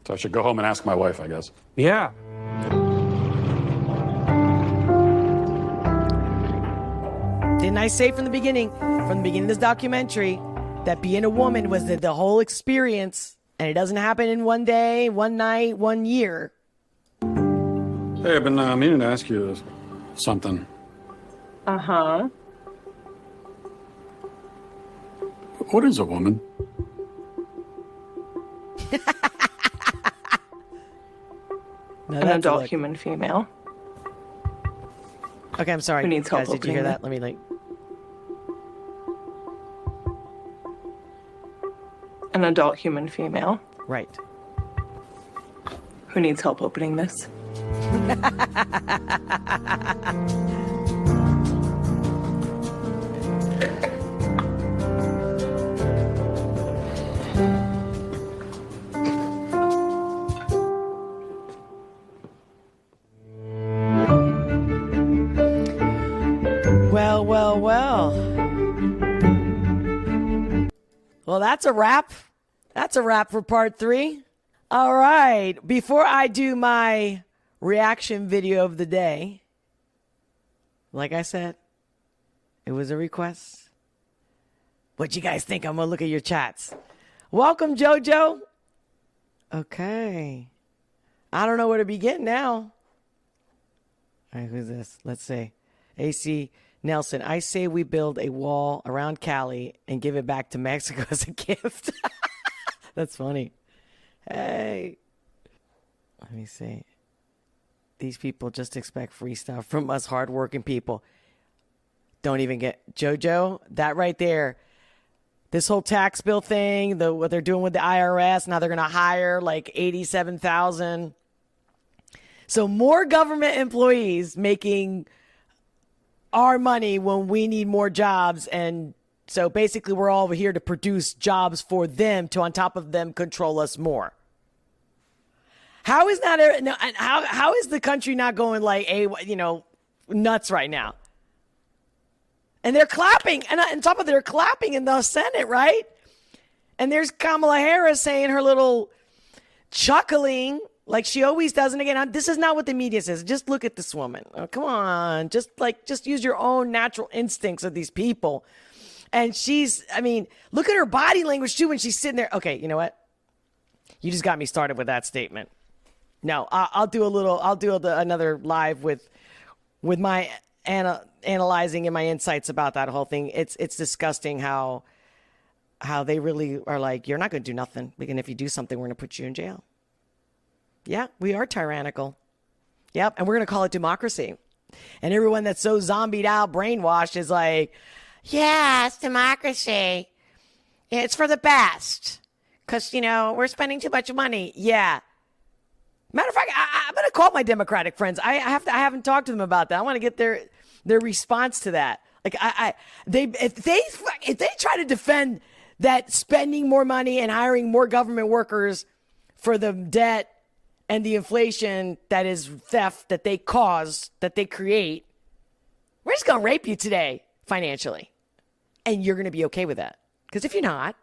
So I should go home and ask my wife, I guess. Yeah. Didn't I say from the beginning of this documentary, that being a woman was the whole experience, and it doesn't happen in one day, one night, 1 year. Hey, I've been meaning to ask you something. Uh-huh. What is a woman? An adult human female. Okay, I'm sorry. Who needs help guys, did you hear opening that? Let me An adult human female. Right. Who needs help opening this? Well, that's a wrap. That's a wrap for part 3. All right. Before I do my reaction video of the day, like I said, it was a request. What you guys think? I'm going to look at your chats. Welcome, JoJo. Okay. I don't know where to begin now. All right, who's this? Let's see. AC Nelson, I say we build a wall around Cali and give it back to Mexico as a gift. That's funny. Hey. Let me see. These people just expect free stuff from us hardworking people. Don't even get... JoJo, that right there. This whole tax bill thing, what they're doing with the IRS, now they're going to hire like 87,000. So more government employees making our money when we need more jobs. And so basically we're all here to produce jobs for them to, on top of them, control us more. How is that? How is the country not going nuts right now? And they're clapping, and on top of it, they're clapping in the Senate, right? And there's Kamala Harris saying her little chuckling like she always does. And again, this is not what the media says. Just look at this woman. Oh, come on. Just use your own natural instincts of these people. And look at her body language too when she's sitting there. Okay, you know what? You just got me started with that statement. No, I'll do another live with my analyzing and my insights about that whole thing. It's disgusting how they really are like, you're not going to do nothing. And if you do something, we're going to put you in jail. Yeah, we are tyrannical. Yep, and we're going to call it democracy. And everyone that's so zombied out, brainwashed is like, yeah, it's democracy. It's for the best. Because, we're spending too much money. Yeah. Matter of fact, I'm going to call my Democratic friends. I haven't talked to them about that. I want to get their response to that. Like, if they try to defend that spending more money and hiring more government workers for the debt and the inflation that is theft that they cause, that they create, we're just going to rape you today financially. And you're going to be okay with that. Because if you're not,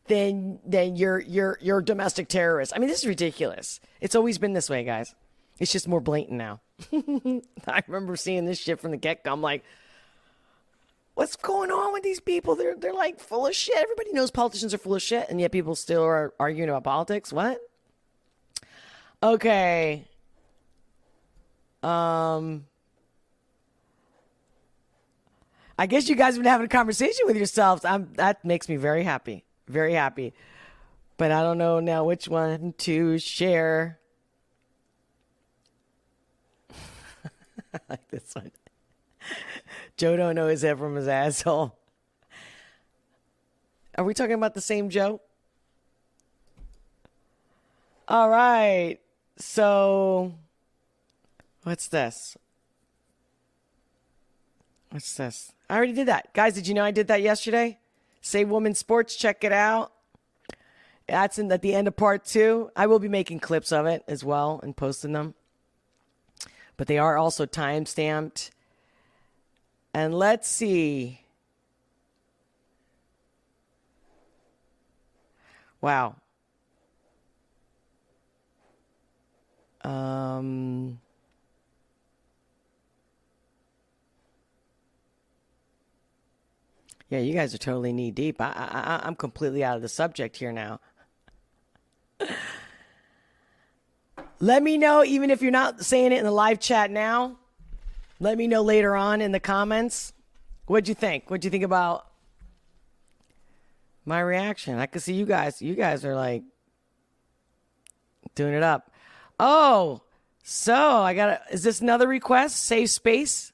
then you're a domestic terrorist. I mean, this is ridiculous. It's always been this way, guys. It's just more blatant now. I remember seeing this shit from the get-go. I'm like, what's going on with these people? They're like full of shit. Everybody knows politicians are full of shit, and yet people still are arguing about politics. What? Okay. I guess you guys have been having a conversation with yourselves. That makes me very happy. Very happy. But I don't know now which one to share. I like this one. Joe don't know his head from his asshole. Are we talking about the same Joe? All right. So, what's this? What's this? I already did that. Guys, did you know I did that yesterday? Save Women's Sports. Check it out. That's at the end of part 2. I will be making clips of it as well and posting them. But they are also time-stamped. And let's see. Wow. Yeah, you guys are totally knee deep. I'm completely out of the subject here now. Let me know, even if you're not saying it in the live chat now. Let me know later on in the comments. What'd you think? What'd you think about my reaction? I can see you guys. You guys are like doing it up. Oh, so is this another request? Save space?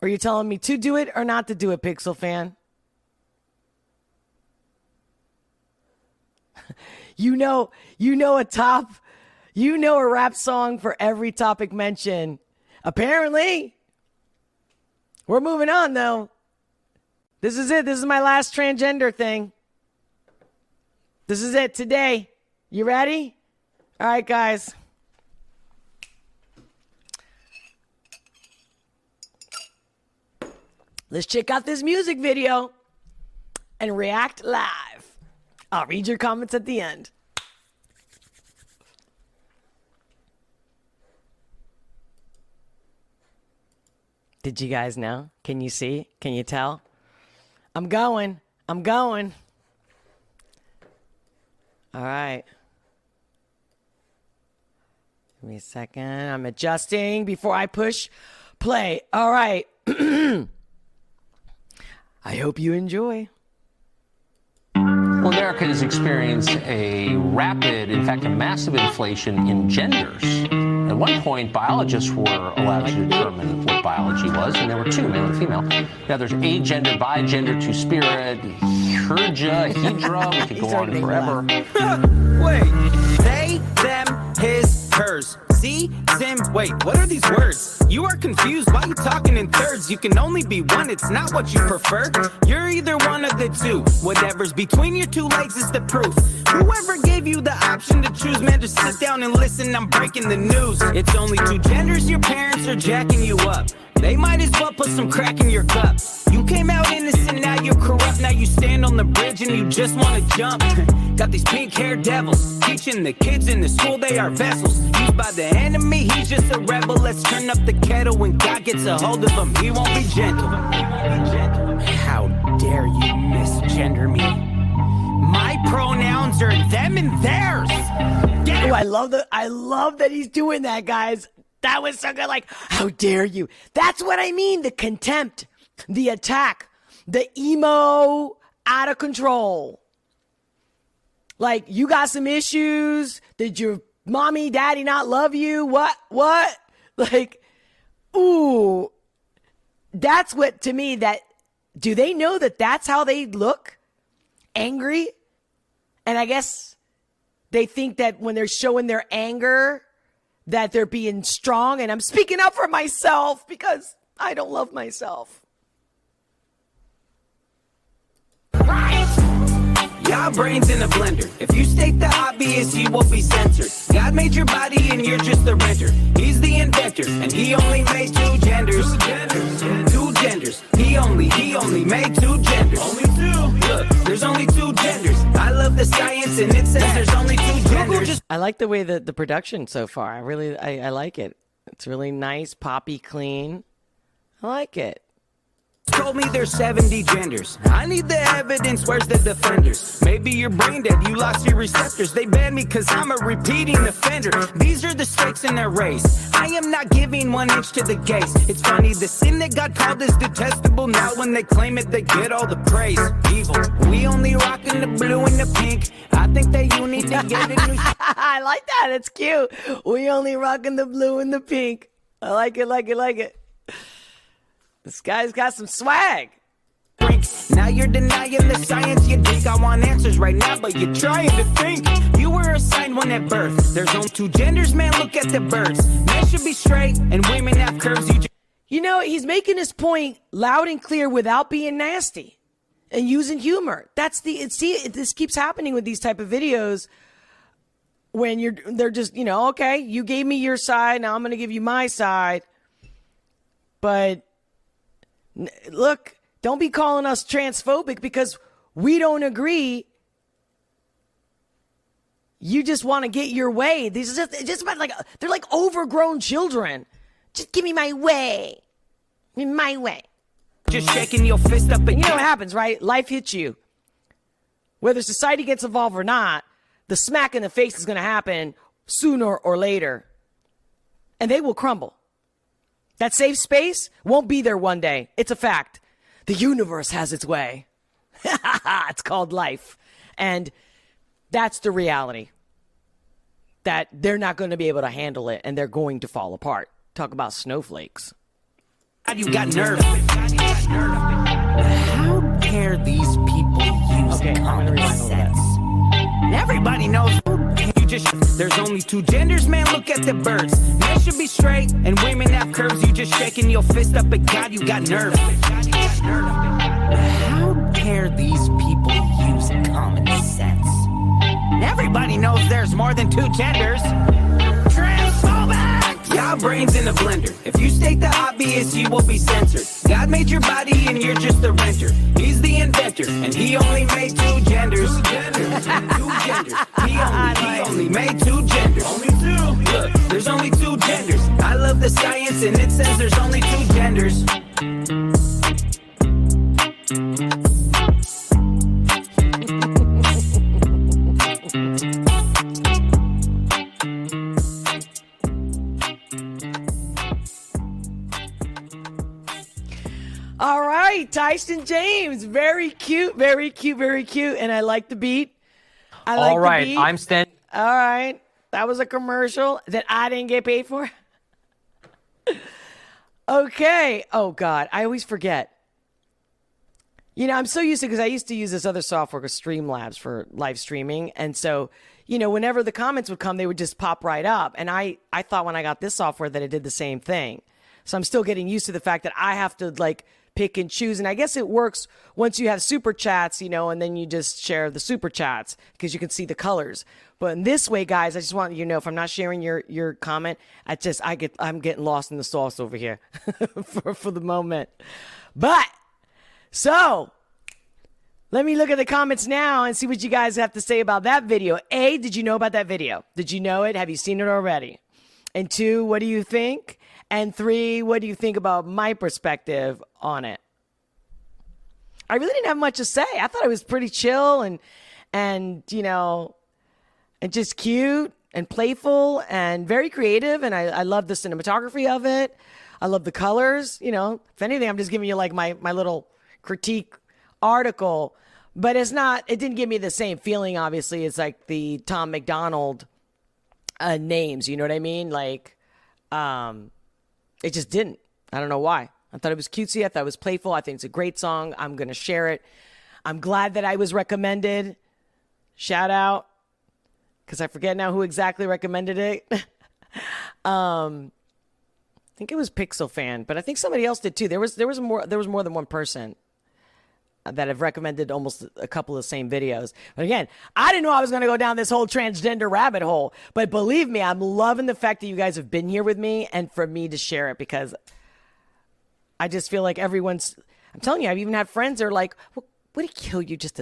Or are you telling me to do it or not to do it, Pixel fan? You know a rap song for every topic mentioned. Apparently. We're moving on, though. This is it. This is my last transgender thing. This is it today. You ready? All right, guys. Let's check out this music video and react live. I'll read your comments at the end. Did you guys know? Can you see? Can you tell? I'm going. All right. Give me a second. I'm adjusting before I push play. All right. I hope you enjoy. Well, America has experienced a rapid, in fact, a massive inflation in genders. At one point, biologists were allowed to determine what biology was, and there were 2, male and female. Now there's agender, bigender, two-spirit, hydra, we could go on forever. Wait, they, them, his, hers. See, Sim, wait, what are these words? You are confused, why you talking in thirds? You can only be one, it's not what you prefer. You're either one of the two. Whatever's between your 2 legs is the proof. Whoever gave you the option to choose, man, just sit down and listen, I'm breaking the news. It's only 2 genders, your parents are jacking you up. They might as well put some crack in your cup. You came out innocent, now you're corrupt. Now you stand on the bridge and you just want to jump. Got these pink-haired devils teaching the kids in the school they are vessels. Used by the enemy, he's just a rebel. Let's turn up the kettle. When God gets a hold of him, he won't be gentle. How dare you misgender me? My pronouns are them and theirs. Oh, I love that he's doing that, guys. That was so good. Like, how dare you? That's what I mean. The contempt, the attack, the emo out of control. Like, you got some issues. Did your mommy, daddy not love you? What? Like, ooh, that's what, to me, that, do they know that that's how they look? Angry? And I guess they think that when they're showing their anger, that they're being strong. And I'm speaking up for myself because I don't love myself. Y'all brains in a blender. If you state the obvious, you will be censored. God made your body and you're just the renter. He's the inventor, and he only made two genders. Two genders. He only made two genders. Only two. Look, there's only two genders. I love the science, and it says there's only two genders. I like the way that the production so far. I like it. It's really nice, poppy, clean. I like it. Told me there's 70 genders. I need the evidence, where's the defenders? Maybe you're brain dead, you lost your receptors. They banned me cause I'm a repeating offender. These are the stakes in their race. I am not giving 1 inch to the gaze. It's funny, the sin that God called is detestable. Now when they claim it, they get all the praise. Evil. We only rockin' the blue and the pink. I think that you need to get a new I like that, it's cute. We only rockin' the blue and the pink. I like it. This guy's got some swag. Now you're denying the science. You think I want answers right now, but you're trying to think. You were assigned one at birth. There's only two genders, man. Look at the birds. Men should be straight, and women have curves. You know, he's making his point loud and clear without being nasty and using humor. This keeps happening with these type of videos when they're just, okay, you gave me your side, now I'm going to give you my side. But look, don't be calling us transphobic because we don't agree. You just want to get your way. These are just about they're like overgrown children. Just give me my way. My way. Just shaking your fist up and you know what happens, right? Life hits you. Whether society gets involved or not, the smack in the face is going to happen sooner or later. And they will crumble. That safe space won't be there one day. It's a fact. The universe has its way. It's called life. And that's the reality. That they're not going to be able to handle it and they're going to fall apart. Talk about snowflakes. You got nerve. How dare these people use common sense? Everybody knows. There's only two genders, man. Look at the birds. Men should be straight, and women have curves. You just shaking your fist up at God. You got nerve. How dare these people use common sense? Everybody knows there's more than two genders. Transphobic! Y'all brains in a blender. If you state the obvious, you will be censored. God made your body and you're just the renter. He's the inventor, and he only made two genders. Two genders. He only made two genders. Only two. Look, there's only two genders. I love the science, and it says there's only two genders. All right, Tyson James. Very cute, very cute, very cute. And I like the beat. All right, I'm standing. All right. That was a commercial that I didn't get paid for. Okay. Oh, God. I always forget. I'm so used to, because I used to use this other software called Streamlabs for live streaming. And so, whenever the comments would come, they would just pop right up. And I thought when I got this software that it did the same thing. So I'm still getting used to the fact that I have to pick and choose. And I guess it works once you have super chats, and then you just share the super chats because you can see the colors. But in this way, guys, I just want you to know, if I'm not sharing your comment, I'm getting lost in the sauce over here for the moment. But so let me look at the comments now and see what you guys have to say about that video. A, did you know about that video? Did you know it? Have you seen it already? And 2, what do you think? And 3, what do you think about my perspective on it? I really didn't have much to say. I thought it was pretty chill and and, and just cute and playful and very creative. And I love the cinematography of it. I love the colors. If anything, I'm just giving you like my little critique article, but it didn't give me the same feeling, obviously, as like the Tom McDonald names. You know what I mean? Like, it just didn't. I don't know why. I thought it was cutesy. I thought it was playful. I think it's a great song. I'm going to share it. I'm glad that I was recommended. Shout out. Because I forget now who exactly recommended it. I think it was Pixel Fan, but I think somebody else did too. There was more than one person that have recommended almost a couple of the same videos. But again, I didn't know I was going to go down this whole transgender rabbit hole. But believe me, I'm loving the fact that you guys have been here with me and for me to share it, because I just feel like I'm telling you, I've even had friends that are like, well, would it kill you just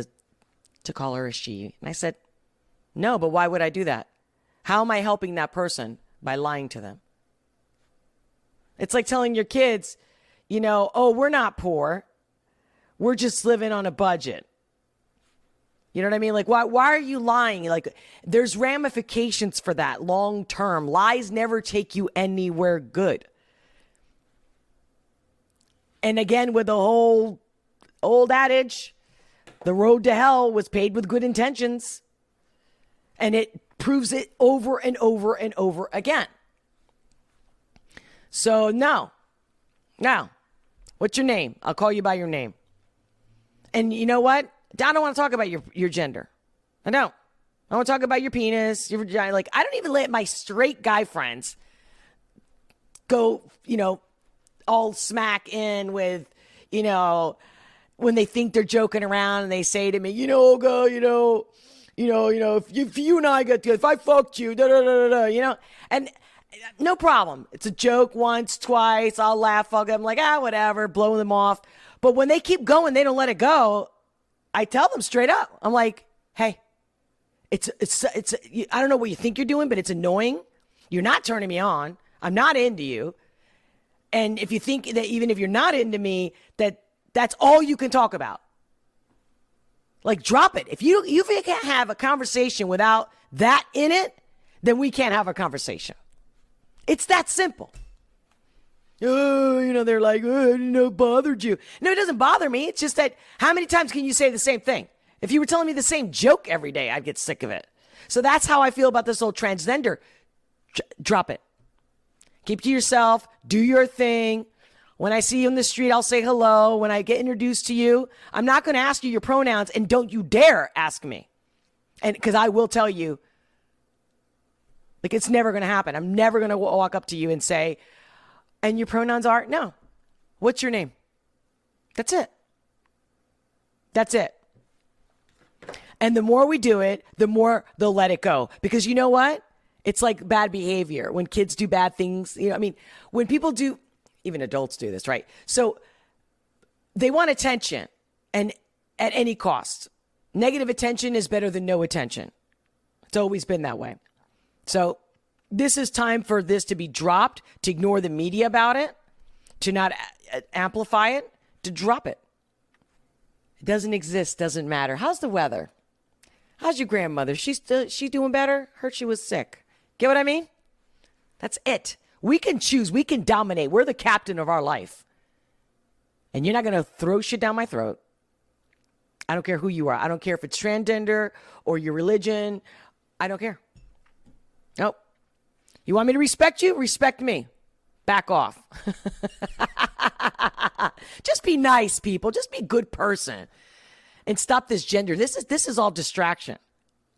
to call her a she? And I said, no, but why would I do that? How am I helping that person? By lying to them. It's like telling your kids, oh, we're not poor. We're just living on a budget. You know what I mean? Like, why are you lying? Like, there's ramifications for that long term. Lies never take you anywhere good. And again, with the whole old adage, the road to hell was paved with good intentions. And it proves it over and over and over again. So, no. Now, what's your name? I'll call you by your name. And you know what? I don't want to talk about your gender. I don't. I want to talk about your penis, your vagina. Like, I don't even let my straight guy friends go, all smack in with, when they think they're joking around and they say to me, Olga, if you and I get together, if I fucked you, and no problem. It's a joke once, twice. I'll laugh. I'm like, whatever, blow them off. But when they keep going, they don't let it go. I tell them straight up. I'm like, hey, it's I don't know what you think you're doing, but it's annoying. You're not turning me on. I'm not into you. And if you think that even if you're not into me, that's all you can talk about. Like, drop it. If you can't have a conversation without that in it, then we can't have a conversation. It's that simple. Oh, they're like, oh, I didn't know it bothered you. No, it doesn't bother me. It's just that how many times can you say the same thing? If you were telling me the same joke every day, I'd get sick of it. So that's how I feel about this whole transgender. Drop it. Keep it to yourself. Do your thing. When I see you in the street, I'll say hello. When I get introduced to you, I'm not going to ask you your pronouns, and don't you dare ask me. And because I will tell you, like, it's never going to happen. I'm never going to walk up to you and say, and your pronouns are? No. What's your name? That's it. That's it. And the more we do it, the more they'll let it go. Because you know what? It's like bad behavior. When kids do bad things, when people do, even adults do this, right? So they want attention, and at any cost. Negative attention is better than no attention. It's always been that way. So this is time for this to be dropped, to ignore the media about it, to not amplify it, to drop it. It doesn't exist, doesn't matter. How's the weather? How's your grandmother? She doing better? Heard she was sick. Get what I mean? That's it. We can choose. We can dominate. We're the captain of our life. And you're not going to throw shit down my throat. I don't care who you are. I don't care if it's transgender or your religion. I don't care. Nope. You want me to respect you? Respect me. Back off. Just be nice, people. Just be a good person. And stop this gender. This is all distraction.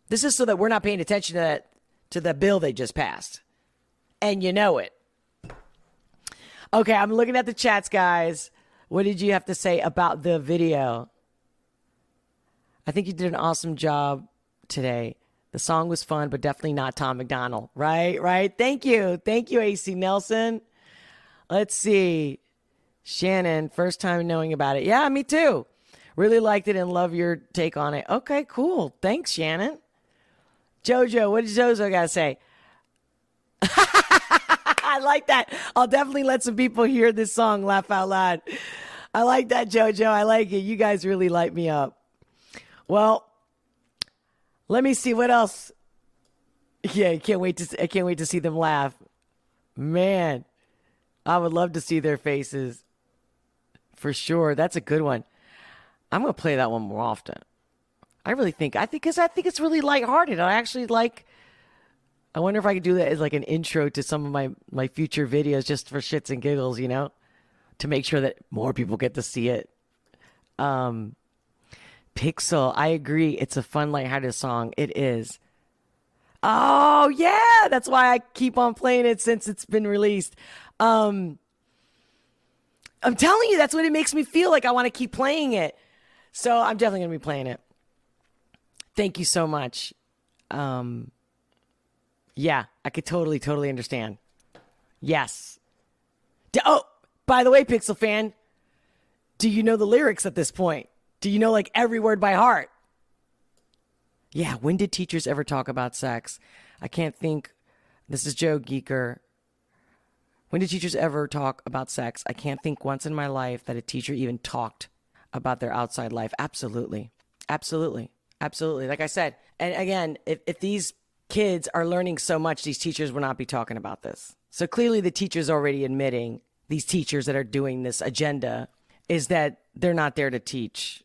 This is so that we're not paying attention to the bill they just passed. And you know it. Okay, I'm looking at the chats, guys. What did you have to say about the video? I think you did an awesome job today. The song was fun, but definitely not Tom McDonald. Right. Thank you. Thank you, AC Nelson. Let's see. Shannon, first time knowing about it. Yeah, me too. Really liked it and love your take on it. Okay, cool. Thanks, Shannon. Jojo, what did Jojo got to say? I like that. I'll definitely let some people hear this song, laugh out loud. I like that, Jojo. I like it. You guys really light me up. Well, Let me see what else. Yeah, I can't wait to see them laugh. Man, I would love to see their faces. For sure. That's a good one. I'm going to play that one more often. I think it's really lighthearted. I wonder if I could do that as like an intro to some of my future videos just for shits and giggles, you know, to make sure that more people get to see it. Pixel, I agree. It's a fun, lighthearted song. It is. Oh, yeah. That's why I keep on playing it since it's been released. I'm telling you, that's what it makes me feel like. I want to keep playing it. So I'm definitely going to be playing it. Thank you so much. Yeah, I could totally understand. Yes. Oh, by the way, Pixel fan, do you know the lyrics at this point? Do you know like every word by heart? Yeah, when did teachers ever talk about sex? I can't think. This is Joe Geeker. When did teachers ever talk about sex? I can't think once in my life that a teacher even talked about their outside life. Absolutely. Like I said, and again, if these kids are learning so much, these teachers will not be talking about this. So clearly the teacher's already admitting, these teachers that are doing this agenda, is that they're not there to teach.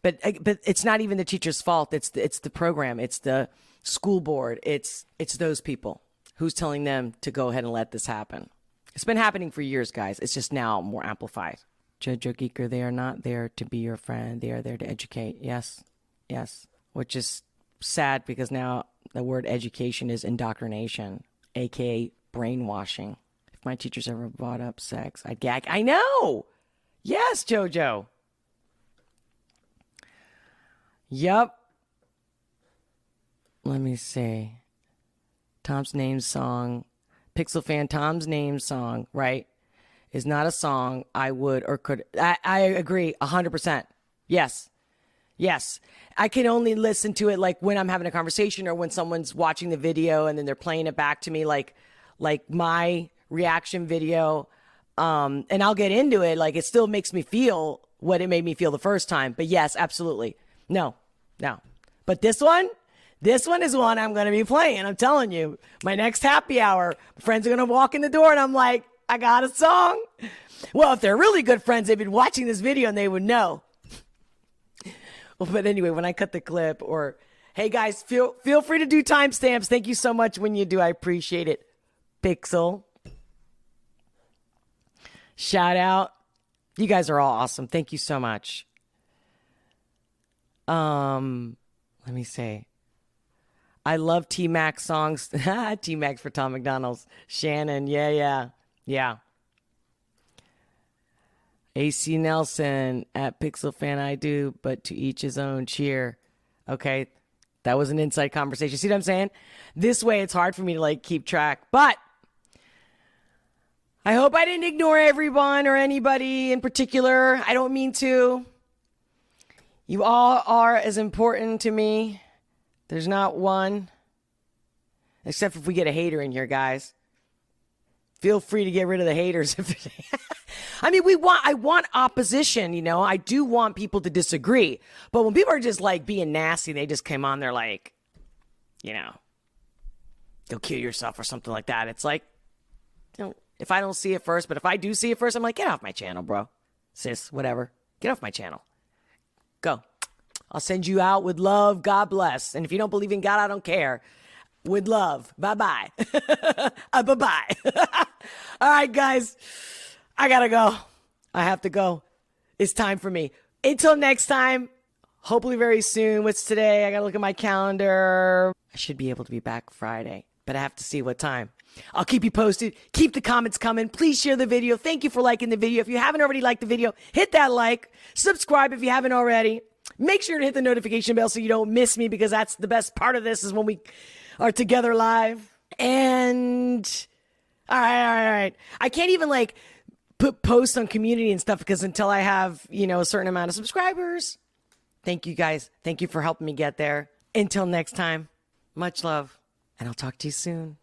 But it's not even the teacher's fault. It's the program. It's the school board. It's those people who's telling them to go ahead and let this happen. It's been happening for years, guys. It's just now more amplified. Jojo Geeker, they are not there to be your friend. They are there to educate. Yes. Which is sad because now the word education is indoctrination, aka brainwashing. If my teachers ever brought up sex, I'd gag. I know. Yes, Jojo. Yup. Let me see. Tom's name song. Pixel fan, Tom's name song, right, is not a song I would or could. I agree 100%. Yes. I can only listen to it like when I'm having a conversation or when someone's watching the video and then they're playing it back to me like my reaction video. And I'll get into it. Like it still makes me feel what it made me feel the first time. But yes, absolutely. No. But this one is one I'm going to be playing. I'm telling you, my next happy hour, friends are going to walk in the door and I'm like, I got a song. Well, if they're really good friends, they've been watching this video and they would know. Well, but anyway, when I cut the clip or, hey guys, feel free to do timestamps. Thank you so much when you do. I appreciate it. Pixel. Shout out. You guys are all awesome. Thank you so much. Let me see. I love T-Mac songs. T-Mac for Tom McDonald's. Shannon. Yeah. AC Nelson at Pixel Fan, I do, but to each his own. Cheer. Okay. That was an inside conversation. See what I'm saying? This way it's hard for me to like keep track, but I hope I didn't ignore everyone or anybody in particular. I don't mean to. You all are as important to me. There's not one. Except if we get a hater in here, guys. Feel free to get rid of the haters. I mean, I want opposition, you know. I do want people to disagree. But when people are just like being nasty, they just came on, they're like, you know, go kill yourself or something like that. It's like, you know, if I don't see it first, but if I do see it first, I'm like, get off my channel, bro. Sis, whatever. Get off my channel. Go. I'll send you out with love. God bless. And if you don't believe in God, I don't care. With love. Bye-bye. Bye-bye. All right, guys. I gotta go. I have to go. It's time for me. Until next time, hopefully very soon. What's today? I gotta look at my calendar. I should be able to be back Friday, but I have to see what time. I'll keep you posted. Keep the comments coming. Please share the video. Thank you for liking the video. If you haven't already liked the video, hit that like. Subscribe if you haven't already. Make sure to hit the notification bell so you don't miss me, because that's the best part of this, is when we are together live. And all right. I can't even like put posts on community and stuff because until I have, you know, a certain amount of subscribers. Thank you guys. Thank you for helping me get there. Until next time, much love, and I'll talk to you soon.